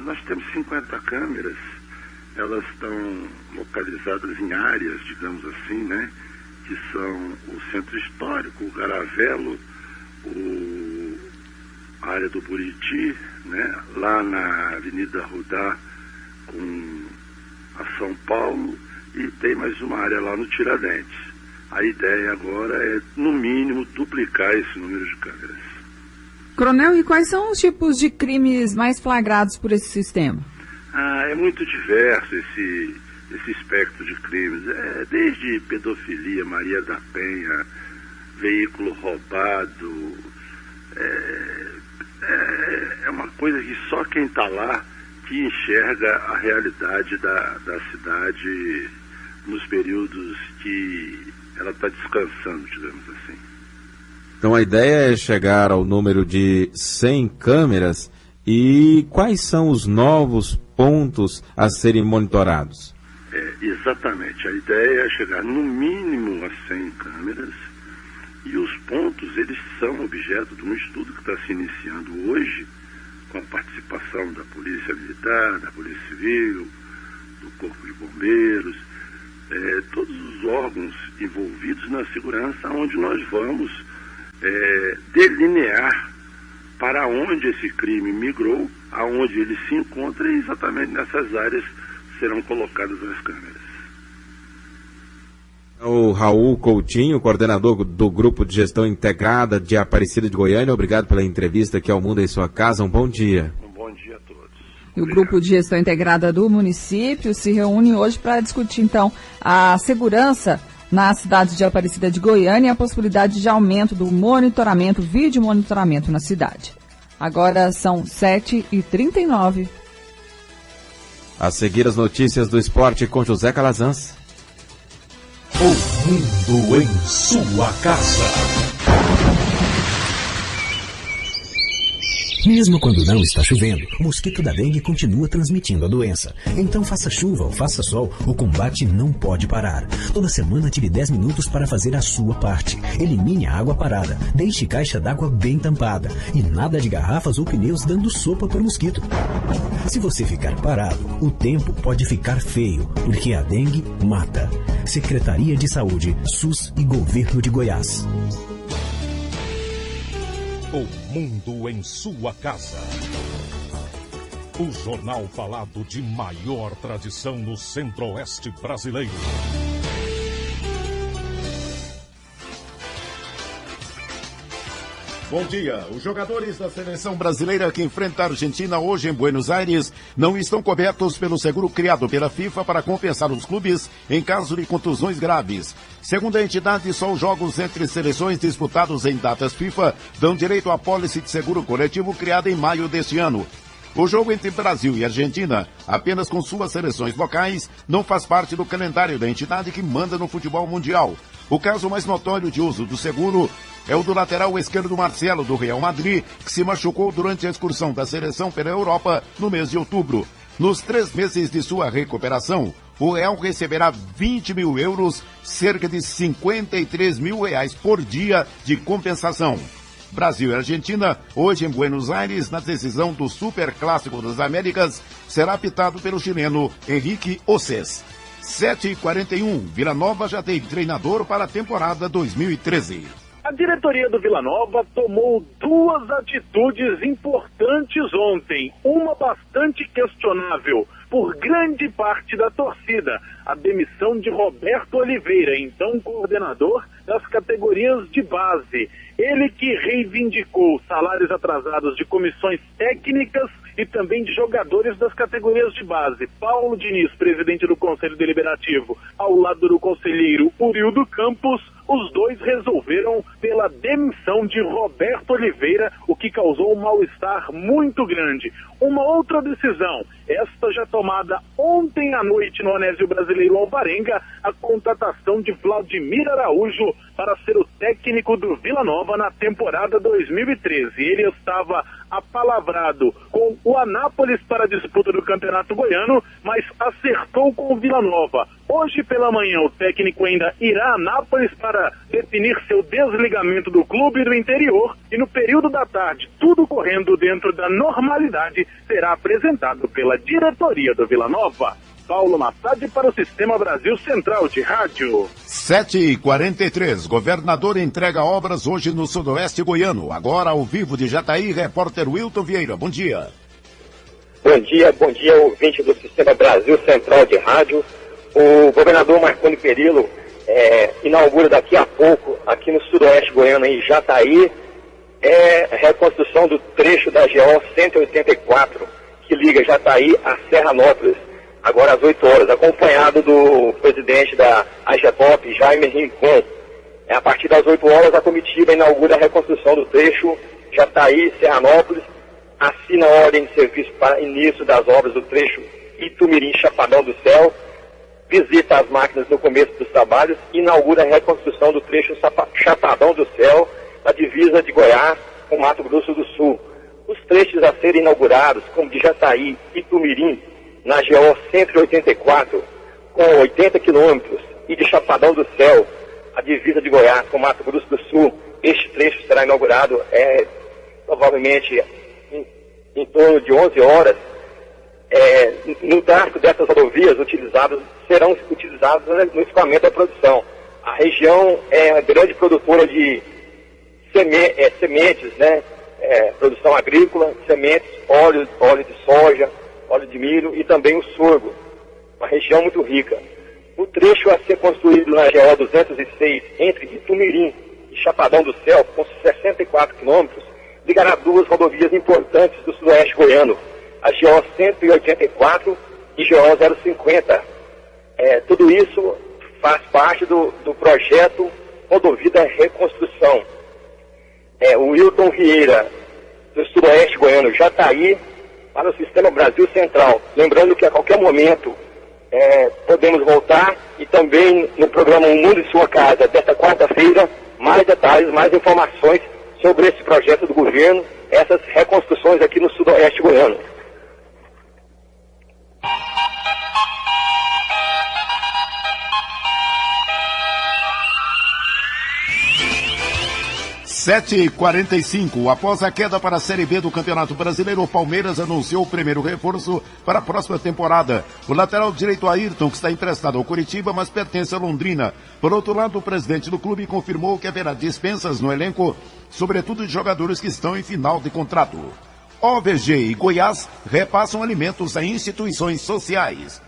Nós temos 50 câmeras, elas estão localizadas em áreas, digamos assim, né, que são o Centro Histórico, o Garavelo, a área do Buriti, né, lá na Avenida Rudá com a São Paulo, e tem mais uma área lá no Tiradentes. A ideia agora é, no mínimo, duplicar esse número de câmeras. Coronel, e quais são os tipos de crimes mais flagrados por esse sistema? É muito diverso esse espectro de crimes. Desde pedofilia, Maria da Penha, veículo roubado. É uma coisa que só quem está lá que enxerga a realidade da cidade nos períodos que ela está descansando, digamos assim. Então a ideia é chegar ao número de 100 câmeras. E quais são os novos pontos a serem monitorados? Exatamente, a ideia é chegar no mínimo a 100 câmeras, e os pontos, eles são objeto de um estudo que está se iniciando hoje, com a participação da Polícia Militar, da Polícia Civil, do Corpo de Bombeiros, todos os órgãos envolvidos na segurança, onde nós vamos delinear para onde esse crime migrou, aonde ele se encontra, e exatamente nessas áreas serão colocadas as câmeras. O Raul Coutinho, coordenador do Grupo de Gestão Integrada de Aparecida de Goiânia, obrigado pela entrevista aqui ao Mundo em Sua Casa, um bom dia. Um bom dia a todos. E o Grupo de Gestão Integrada do município se reúne hoje para discutir, então, a segurança na cidade de Aparecida de Goiânia e a possibilidade de aumento do monitoramento, vídeo monitoramento na cidade. Agora são 7h39. A seguir as notícias do esporte com José Calazans. O mundo em sua casa. Mesmo quando não está chovendo, o mosquito da dengue continua transmitindo a doença. Então faça chuva ou faça sol, o combate não pode parar. Toda semana tire 10 minutos para fazer a sua parte. Elimine a água parada, deixe caixa d'água bem tampada e nada de garrafas ou pneus dando sopa para o mosquito. Se você ficar parado, o tempo pode ficar feio, porque a dengue mata. Secretaria de Saúde, SUS e Governo de Goiás. O mundo em sua casa. O jornal falado de maior tradição no Centro-Oeste brasileiro. Bom dia. Os jogadores da seleção brasileira que enfrenta a Argentina hoje em Buenos Aires não estão cobertos pelo seguro criado pela FIFA para compensar os clubes em caso de contusões graves. Segundo a entidade, só os jogos entre seleções disputados em datas FIFA dão direito à pólice de seguro coletivo criada em maio deste ano. O jogo entre Brasil e Argentina, apenas com suas seleções locais, não faz parte do calendário da entidade que manda no futebol mundial. O caso mais notório de uso do seguro é o do lateral esquerdo Marcelo, do Real Madrid, que se machucou durante a excursão da seleção pela Europa no mês de outubro. Nos 3 meses de sua recuperação, o Real receberá 20 mil euros, cerca de 53 mil reais por dia de compensação. Brasil e Argentina, hoje em Buenos Aires, na decisão do Superclássico das Américas, será apitado pelo chileno Henrique Océs. 7h41, Vila Nova já tem treinador para a temporada 2013. A diretoria do Vila Nova tomou 2 atitudes importantes ontem. Uma bastante questionável por grande parte da torcida. A demissão de Roberto Oliveira, então coordenador das categorias de base. Ele que reivindicou salários atrasados de comissões técnicas e também de jogadores das categorias de base. Paulo Diniz, presidente do Conselho Deliberativo, ao lado do conselheiro Urildo Campos, os dois resolveram pela demissão de Roberto Oliveira, o que causou um mal-estar muito grande. Uma outra decisão, esta já tomada ontem à noite no Anésio Brasileiro Alvarenga, a contratação de Vladimir Araújo para ser o técnico do Vila Nova na temporada 2013. Ele estava apalavrado com o Anápolis para a disputa do Campeonato Goiano, mas acertou com o Vila Nova. Hoje pela manhã o técnico ainda irá a Anápolis para definir seu desligamento do clube do interior e no período da tarde, tudo correndo dentro da normalidade, será apresentado pela diretoria do Vila Nova. Paulo Massad para o Sistema Brasil Central de Rádio. 7h43, governador entrega obras hoje no sudoeste goiano. Agora ao vivo de Jataí, repórter Wilton Vieira. Bom dia. Bom dia, ouvinte do Sistema Brasil Central de Rádio. O governador Marconi Perillo inaugura daqui a pouco, aqui no sudoeste goiano, em Jataí, a reconstrução do trecho da GO 184, que liga Jataí a Serranópolis, agora às 8 horas, acompanhado do presidente da AGEPOP, Jaime Rincon. A partir das 8 horas, a comitiva inaugura a reconstrução do trecho Jataí-Serranópolis, assina a ordem de serviço para início das obras do trecho Itumirim-Chapadão do Céu, visita as máquinas no começo dos trabalhos e inaugura a reconstrução do trecho Chapadão do Céu, na divisa de Goiás com Mato Grosso do Sul. Os trechos a serem inaugurados, como de Jataí e Itumirim, na GO 184, com 80 quilômetros, e de Chapadão do Céu, a divisa de Goiás com Mato Grosso do Sul. Este trecho será inaugurado provavelmente em torno de 11 horas. No tráfego dessas rodovias serão utilizadas no escoamento da produção. A região é grande produtora de sementes, produção agrícola, sementes, óleo de soja, óleo de milho e também o sorgo. Uma região muito rica. O trecho a ser construído na GO 206, entre Itumirim e Chapadão do Céu, com 64 quilômetros, ligará 2 rodovias importantes do sudoeste goiano, a GO 184 e GO 050. Tudo isso faz parte do projeto Rodovia Reconstrução. O Wilton Vieira, do sudoeste goiano, Jataí, para o Sistema Brasil Central. Lembrando que a qualquer momento podemos voltar, e também no programa Um Mundo em Sua Casa, desta quarta-feira, mais detalhes, mais informações sobre esse projeto do governo essas reconstruções aqui no sudoeste goiano. (7h45) Após a queda para a Série B do Campeonato Brasileiro, o Palmeiras anunciou o primeiro reforço para a próxima temporada. O lateral direito Ayrton, que está emprestado ao Curitiba, mas pertence a Londrina. Por outro lado, o presidente do clube confirmou que haverá dispensas no elenco, sobretudo de jogadores que estão em final de contrato. OVG e Goiás repassam alimentos a instituições sociais.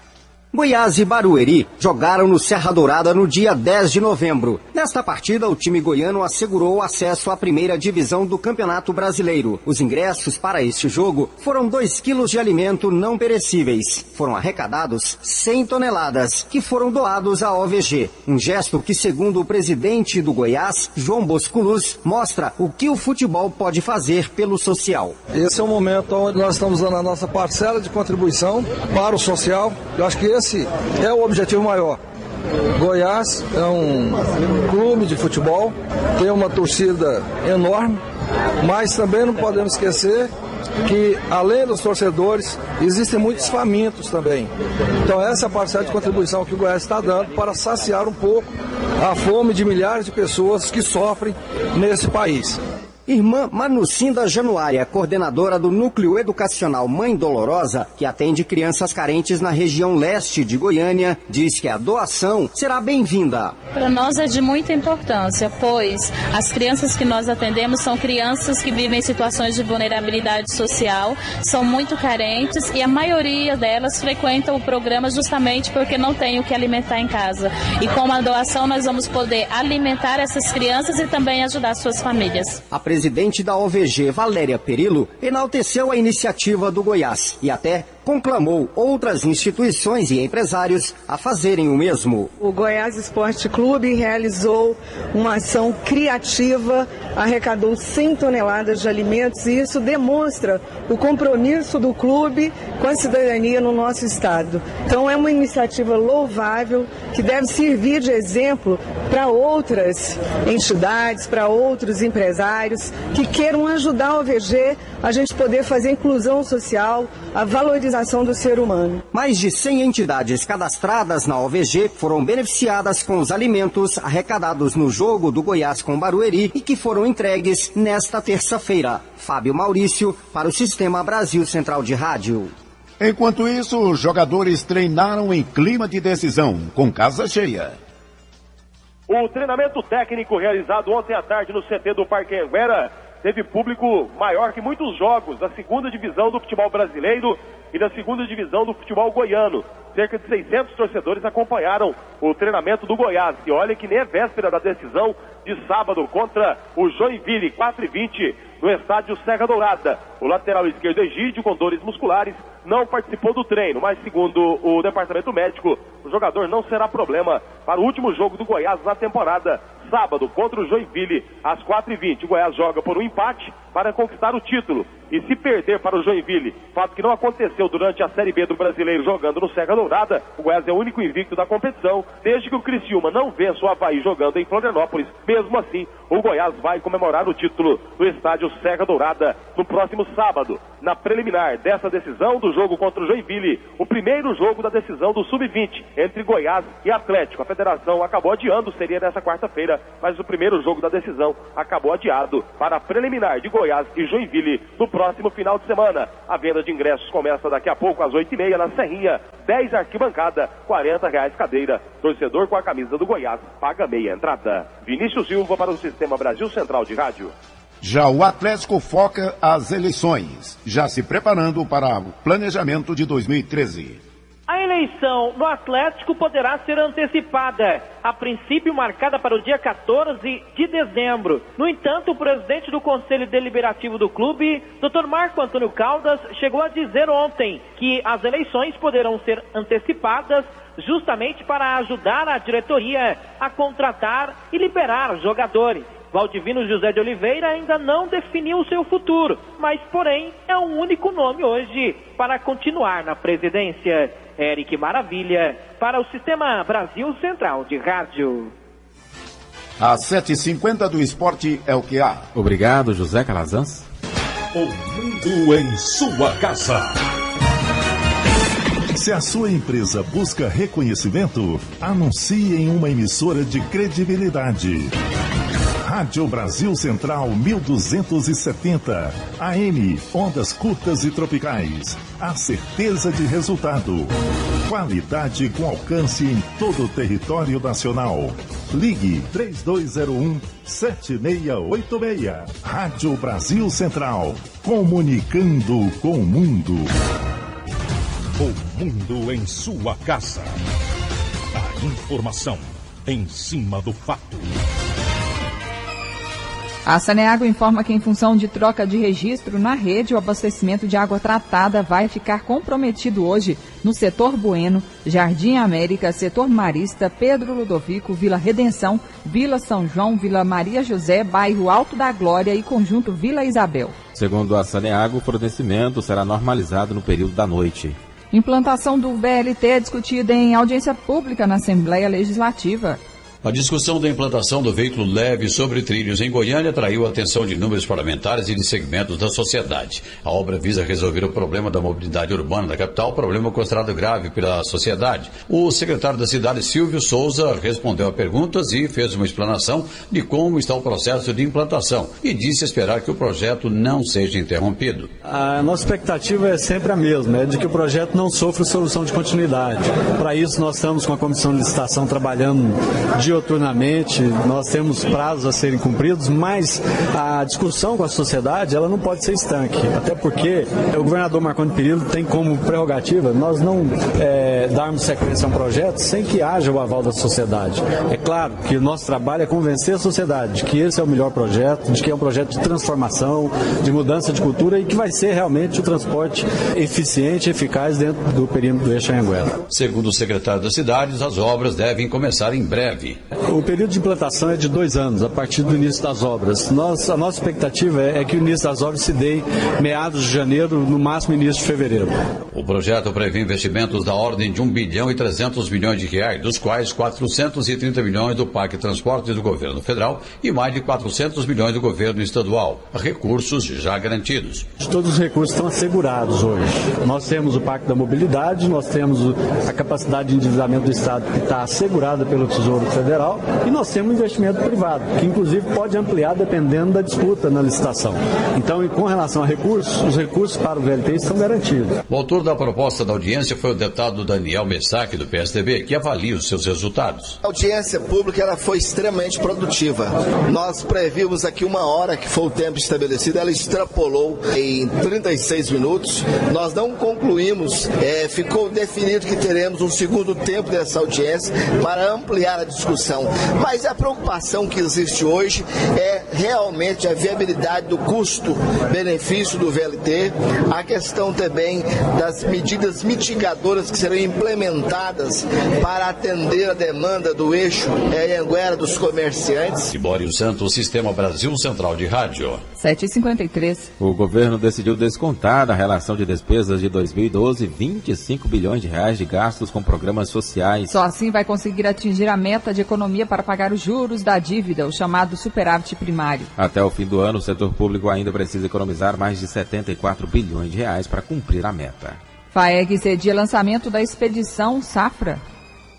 Goiás e Barueri jogaram no Serra Dourada no dia 10 de novembro. Nesta partida, o time goiano assegurou o acesso à primeira divisão do Campeonato Brasileiro. Os ingressos para este jogo foram 2 quilos de alimento não perecíveis. Foram arrecadados 100 toneladas, que foram doados à OVG. Um gesto que, segundo o presidente do Goiás, João Bosco Luz, mostra o que o futebol pode fazer pelo social. Esse é o momento onde nós estamos dando a nossa parcela de contribuição para o social. Eu acho que esse é o objetivo maior. Goiás é um clube de futebol, tem uma torcida enorme, mas também não podemos esquecer que, além dos torcedores, existem muitos famintos também. Então essa é a parcela de contribuição que o Goiás está dando para saciar um pouco a fome de milhares de pessoas que sofrem nesse país. Irmã Manucinda Januária, coordenadora do Núcleo Educacional Mãe Dolorosa, que atende crianças carentes na região leste de Goiânia, diz que a doação será bem-vinda. Para nós é de muita importância, pois as crianças que nós atendemos são crianças que vivem em situações de vulnerabilidade social, são muito carentes e a maioria delas frequentam o programa justamente porque não tem o que alimentar em casa. E com a doação nós vamos poder alimentar essas crianças e também ajudar suas famílias. A presidente da OVG, Valéria Perillo, enalteceu a iniciativa do Goiás e até conclamou outras instituições e empresários a fazerem o mesmo. O Goiás Esporte Clube realizou uma ação criativa, arrecadou 100 toneladas de alimentos e isso demonstra o compromisso do clube com a cidadania no nosso estado. Então é uma iniciativa louvável que deve servir de exemplo para outras entidades, para outros empresários que queiram ajudar a OVG a gente poder fazer a inclusão social, a valorização do ser humano. Mais de 100 entidades cadastradas na OVG foram beneficiadas com os alimentos arrecadados no jogo do Goiás com Barueri e que foram entregues nesta terça-feira. Fábio Maurício, para o Sistema Brasil Central de Rádio. Enquanto isso, os jogadores treinaram em clima de decisão, com casa cheia. O treinamento técnico realizado ontem à tarde no CT do Parque Anguera teve público maior que muitos jogos da segunda divisão do futebol brasileiro e da segunda divisão do futebol goiano. Cerca de 600 torcedores acompanharam o treinamento do Goiás. E olha que nem é véspera da decisão de sábado contra o Joinville, 4h20, no estádio Serra Dourada. O lateral esquerdo Egídio, com dores musculares, não participou do treino, mas segundo o departamento médico, o jogador não será problema para o último jogo do Goiás na temporada. Sábado, contra o Joinville, às 4h20. O Goiás joga por um empate para conquistar o título. E se perder para o Joinville, fato que não aconteceu durante a Série B do Brasileiro jogando no Serra Dourada, o Goiás é o único invicto da competição, desde que o Criciúma não vença o Avaí jogando em Florianópolis. Mesmo assim, o Goiás vai comemorar o título no estádio Serra Dourada no próximo sábado. Na preliminar dessa decisão do jogo contra o Joinville, o primeiro jogo da decisão do Sub-20 entre Goiás e Atlético. A federação acabou adiando, seria nessa quarta-feira, mas o primeiro jogo da decisão acabou adiado para a preliminar de Goiás e Joinville no próximo final de semana. A venda de ingressos começa daqui a pouco às 8h30 na Serrinha, 10 arquibancada, R$40 cadeira. Torcedor com a camisa do Goiás paga meia entrada. Vinícius Silva para o Sistema Brasil Central de Rádio. Já o Atlético foca as eleições, já se preparando para o planejamento de 2013. A eleição no Atlético poderá ser antecipada, a princípio marcada para o dia 14 de dezembro. No entanto, o presidente do Conselho Deliberativo do clube, Dr. Marco Antônio Caldas, chegou a dizer ontem que as eleições poderão ser antecipadas justamente para ajudar a diretoria a contratar e liberar jogadores. Valdivino José de Oliveira ainda não definiu o seu futuro, mas, porém, é o único nome hoje para continuar na presidência. Eric Maravilha, para o Sistema Brasil Central de Rádio. Às 7h50 do esporte é o que há. Obrigado, José Calazans. O mundo em sua casa. Se a sua empresa busca reconhecimento, anuncie em uma emissora de credibilidade. Rádio Brasil Central 1270, AM, ondas curtas e tropicais. A certeza de resultado. Qualidade com alcance em todo o território nacional. Ligue 3201-7686. Rádio Brasil Central, comunicando com o mundo. O mundo em sua casa. A informação em cima do fato. A Saneago informa que, em função de troca de registro na rede, o abastecimento de água tratada vai ficar comprometido hoje no setor Bueno, Jardim América, setor Marista, Pedro Ludovico, Vila Redenção, Vila São João, Vila Maria José, bairro Alto da Glória e conjunto Vila Isabel. Segundo a Saneago, o fornecimento será normalizado no período da noite. Implantação do VLT é discutida em audiência pública na Assembleia Legislativa. A discussão da implantação do veículo leve sobre trilhos em Goiânia atraiu a atenção de inúmeros parlamentares e de segmentos da sociedade. A obra visa resolver o problema da mobilidade urbana da capital, problema considerado grave pela sociedade. O secretário da cidade, Silvio Souza, respondeu a perguntas e fez uma explanação de como está o processo de implantação e disse esperar que o projeto não seja interrompido. A nossa expectativa é sempre a mesma, é de que o projeto não sofra solução de continuidade. Para isso, nós estamos com a comissão de licitação trabalhando dioturnamente, nós temos prazos a serem cumpridos, mas a discussão com a sociedade, ela não pode ser estanque, até porque o governador Marconi Perillo tem como prerrogativa nós não darmos sequência a um projeto sem que haja o aval da sociedade. É claro que o nosso trabalho é convencer a sociedade de que esse é o melhor projeto, de que é um projeto de transformação, de mudança de cultura e que vai ser realmente o transporte eficiente e eficaz dentro do perímetro do eixo Anhanguera. Segundo o secretário das cidades, as obras devem começar em breve. O período de implantação é de 2 anos, a partir do início das obras. A nossa expectativa é que o início das obras se dê meados de janeiro, no máximo início de fevereiro. O projeto prevê investimentos da ordem de 1 bilhão e 300 milhões de reais, dos quais 430 milhões do Parque Transportes do governo federal e mais de 400 milhões do governo estadual. Recursos já garantidos. Todos os recursos estão assegurados hoje. Nós temos o Parque da Mobilidade, nós temos a capacidade de endividamento do Estado que está assegurada pelo Tesouro Federal e nós temos investimento privado, que inclusive pode ampliar dependendo da disputa na licitação. Então, com relação a recursos, os recursos para o VLT estão garantidos. O autor da proposta da audiência foi o deputado Daniel Messac, do PSDB, que avalia os seus resultados. A audiência pública ela foi extremamente produtiva. Nós previmos aqui 1 hora, que foi o tempo estabelecido, ela extrapolou em 36 minutos. Nós não concluímos, ficou definido que teremos um segundo tempo dessa audiência para ampliar a discussão. Mas a preocupação que existe hoje é realmente a viabilidade do custo-benefício do VLT, a questão também das medidas mitigadoras que serão implementadas para atender a demanda do eixo Anhanguera dos comerciantes. Tibório Santos, Sistema Brasil Central de Rádio. 7h53. O governo decidiu descontar da relação de despesas de 2012 25 bilhões de reais de gastos com programas sociais. Só assim vai conseguir atingir a meta de economia para pagar os juros da dívida, o chamado superávit primário. Até o fim do ano, o setor público ainda precisa economizar mais de 74 bilhões de reais para cumprir a meta. FAEG cedia lançamento da Expedição Safra.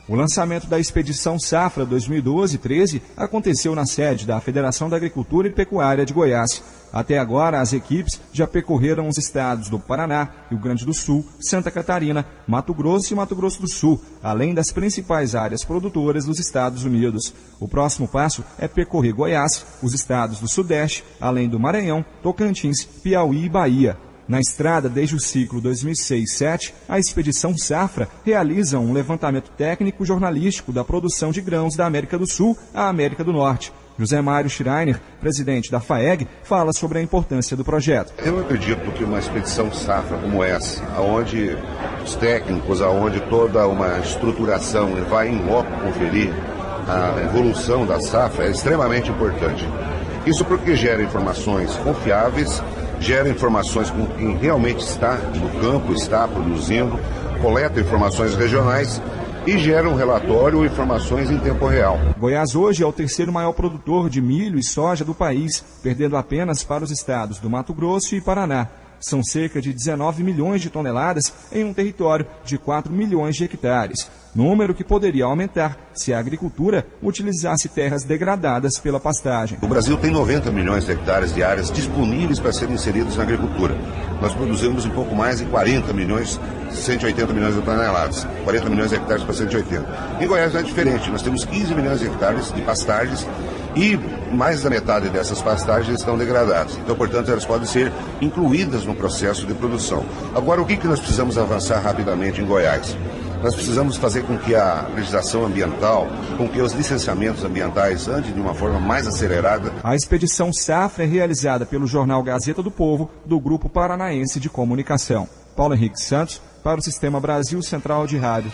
O lançamento da Expedição Safra 2012-13 aconteceu na sede da Federação da Agricultura e Pecuária de Goiás. Até agora, as equipes já percorreram os estados do Paraná, Rio Grande do Sul, Santa Catarina, Mato Grosso e Mato Grosso do Sul, além das principais áreas produtoras dos Estados Unidos. O próximo passo é percorrer Goiás, os estados do Sudeste, além do Maranhão, Tocantins, Piauí e Bahia. Na estrada, desde o ciclo 2006-07, a Expedição Safra realiza um levantamento técnico jornalístico da produção de grãos da América do Sul à América do Norte. José Mário Schreiner, presidente da FAEG, fala sobre a importância do projeto. Eu acredito que uma expedição safra como essa, onde os técnicos, onde toda uma estruturação vai em loco conferir a evolução da safra, é extremamente importante. Isso porque gera informações confiáveis, gera informações com quem realmente está no campo, está produzindo, coleta informações regionais e gera um relatório ou informações em tempo real. Goiás hoje é o terceiro maior produtor de milho e soja do país, perdendo apenas para os estados do Mato Grosso e Paraná. São cerca de 19 milhões de toneladas em um território de 4 milhões de hectares, número que poderia aumentar se a agricultura utilizasse terras degradadas pela pastagem. O Brasil tem 90 milhões de hectares de áreas disponíveis para serem inseridos na agricultura. Nós produzimos um pouco mais de 40 milhões, 180 milhões de toneladas, 40 milhões de hectares para 180. Em Goiás não é diferente, nós temos 15 milhões de hectares de pastagens e mais da metade dessas pastagens estão degradadas. Então, portanto, elas podem ser incluídas no processo de produção. Agora, o que nós precisamos avançar rapidamente em Goiás? Nós precisamos fazer com que a legislação ambiental, com que os licenciamentos ambientais andem de uma forma mais acelerada. A expedição Safra é realizada pelo jornal Gazeta do Povo, do Grupo Paranaense de Comunicação. Paulo Henrique Santos, para o Sistema Brasil Central de Rádio.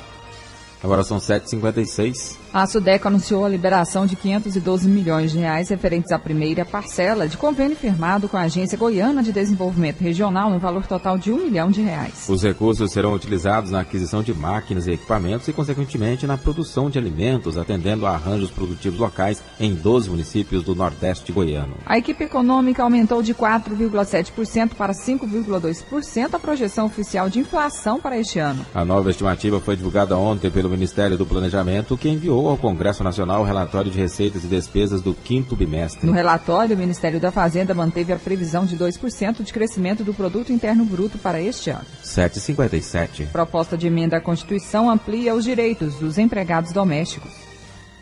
Agora são 7h56. A Sudeco anunciou a liberação de 512 milhões de reais referentes à primeira parcela de convênio firmado com a Agência Goiana de Desenvolvimento Regional no valor total de R$1 milhão. Os recursos serão utilizados na aquisição de máquinas e equipamentos e, consequentemente, na produção de alimentos, atendendo a arranjos produtivos locais em 12 municípios do Nordeste goiano. A equipe econômica aumentou de 4,7% para 5,2% a projeção oficial de inflação para este ano. A nova estimativa foi divulgada ontem pelo Ministério do Planejamento, que enviou ao Congresso Nacional o relatório de receitas e despesas do 5º bimestre. No relatório, o Ministério da Fazenda manteve a previsão de 2% de crescimento do Produto Interno Bruto para este ano. 7h57. Proposta de emenda à Constituição amplia os direitos dos empregados domésticos.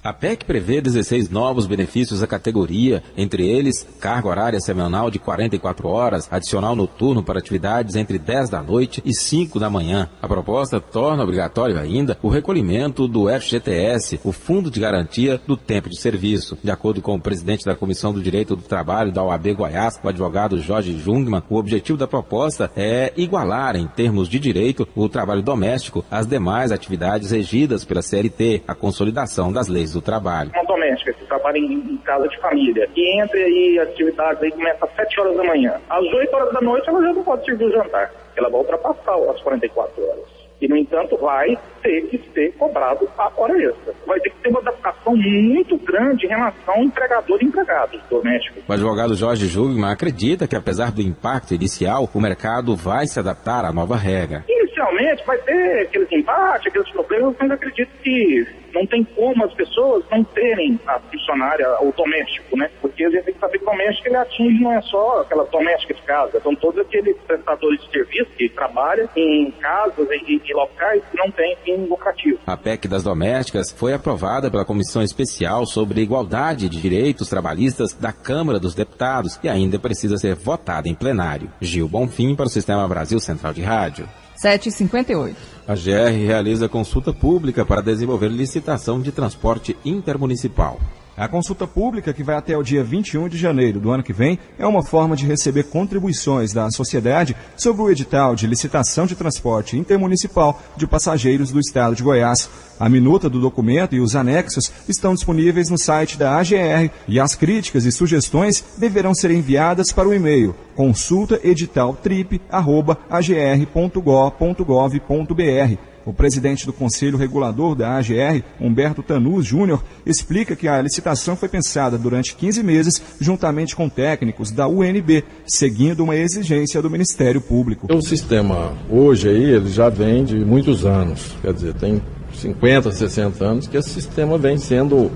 A PEC prevê 16 novos benefícios à categoria, entre eles carga horária semanal de 44 horas, adicional noturno para atividades entre 10 da noite e 5 da manhã. A proposta torna obrigatório ainda o recolhimento do FGTS, o Fundo de Garantia do Tempo de Serviço. De acordo com o presidente da Comissão do Direito do Trabalho da OAB Goiás, o advogado Jorge Jungmann, o objetivo da proposta é igualar, em termos de direito, o trabalho doméstico às demais atividades regidas pela CLT, a consolidação das leis do trabalho. Uma doméstica que trabalha em casa de família, que entra aí atividades aí começa às 7 horas da manhã. Às 8 horas da noite ela já não pode servir o jantar. Ela vai ultrapassar as 44 horas. E, no entanto, vai ter que ser cobrado a hora extra. Vai ter que ter uma adaptação muito grande em relação ao empregador e empregado doméstico. O advogado Jorge Jungmann acredita que, apesar do impacto inicial, o mercado vai se adaptar à nova regra. Inicialmente vai ter aqueles empates, aqueles problemas, mas acredito que não tem como as pessoas não terem a funcionária, o doméstico, né? Porque a gente tem que saber que o doméstico ele atinge não é só aquela doméstica de casa, são todos aqueles prestadores de serviço que trabalham em casas e locais que não têm fim lucrativo. A PEC das domésticas foi aprovada pela Comissão Especial sobre Igualdade de Direitos Trabalhistas da Câmara dos Deputados e ainda precisa ser votada em plenário. Gil Bonfim para o Sistema Brasil Central de Rádio. 7h58. A GR realiza consulta pública para desenvolver licitação de transporte intermunicipal. A consulta pública, que vai até o dia 21 de janeiro do ano que vem, é uma forma de receber contribuições da sociedade sobre o edital de licitação de transporte intermunicipal de passageiros do estado de Goiás. A minuta do documento e os anexos estão disponíveis no site da AGR e as críticas e sugestões deverão ser enviadas para o e-mail consultaeditaltrip@agr.gov.br. O presidente do Conselho Regulador da AGR, Humberto Tanus Júnior, explica que a licitação foi pensada durante 15 meses, juntamente com técnicos da UNB, seguindo uma exigência do Ministério Público. O sistema hoje aí, ele já vem de muitos anos, quer dizer, tem 50, 60 anos que esse sistema vem sendo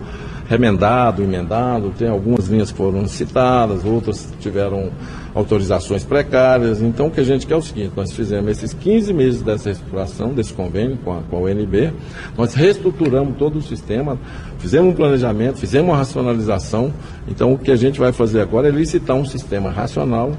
remendado, emendado, tem algumas linhas que foram citadas, outras tiveram autorizações precárias. Então o que a gente quer é o seguinte: nós fizemos esses 15 meses dessa reestruturação, desse convênio com a UNB, nós reestruturamos todo o sistema, fizemos um planejamento, fizemos uma racionalização. Então o que a gente vai fazer agora é licitar um sistema racional,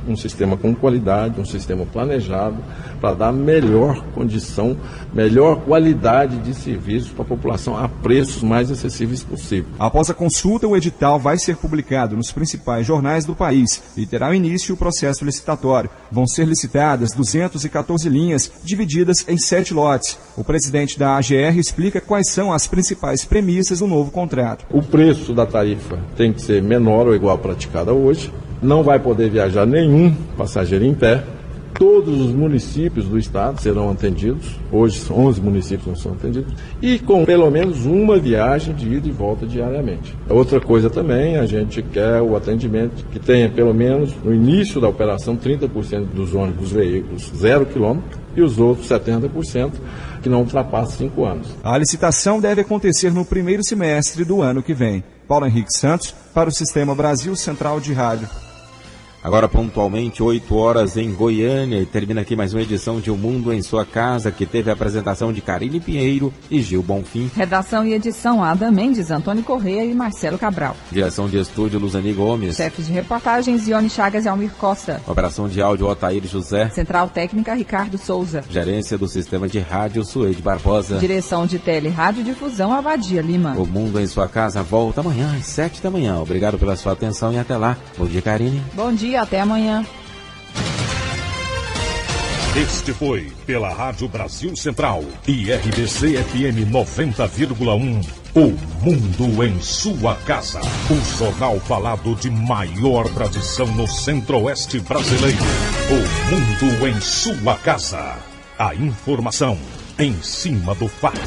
um sistema com qualidade, um sistema planejado, para dar melhor condição, melhor qualidade de serviço para a população a preços mais acessíveis possível. Após a consulta, o edital vai ser publicado nos principais jornais do país e terá início o processo licitatório. Vão ser licitadas 214 linhas, divididas em 7 lotes. O presidente da AGR explica quais são as principais premissas do novo contrato. O preço da tarifa tem que ser menor ou igual à praticada hoje. Não vai poder viajar nenhum passageiro em pé. todos os municípios do estado serão atendidos. Hoje 11 municípios não são atendidos. E com pelo menos uma viagem de ida e volta diariamente. Outra coisa também, a gente quer o atendimento que tenha pelo menos no início da operação 30% dos ônibus veículos 0 km e os outros 70% que não ultrapassam 5 anos. A licitação deve acontecer no primeiro semestre do ano que vem. Paulo Henrique Santos, para o Sistema Brasil Central de Rádio. Agora pontualmente 8 horas em Goiânia e termina aqui mais uma edição de O Mundo em Sua Casa, que teve a apresentação de Karine Pinheiro e Gil Bonfim. Redação e edição Ada Mendes, Antônio Correia e Marcelo Cabral. Direção de estúdio Luzani Gomes. Chefes de reportagens Ione Chagas e Almir Costa. Operação de áudio Otair José. Central técnica Ricardo Souza. Gerência do Sistema de Rádio Suede Barbosa. Direção de Tele e Radiodifusão Abadia Lima. O Mundo em Sua Casa volta amanhã às 7 da manhã. Obrigado pela sua atenção e até lá. Bom dia, Karine. Bom dia. Até amanhã. Este foi pela Rádio Brasil Central e RBC FM 90,1. O Mundo em Sua Casa. O jornal falado de maior tradição no Centro-Oeste brasileiro. O Mundo em Sua Casa. A informação em cima do fato.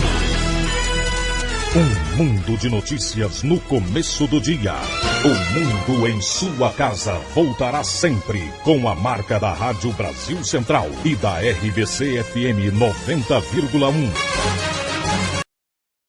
Um mundo de notícias no começo do dia. O Mundo em Sua Casa voltará sempre com a marca da Rádio Brasil Central e da RBC FM 90,1.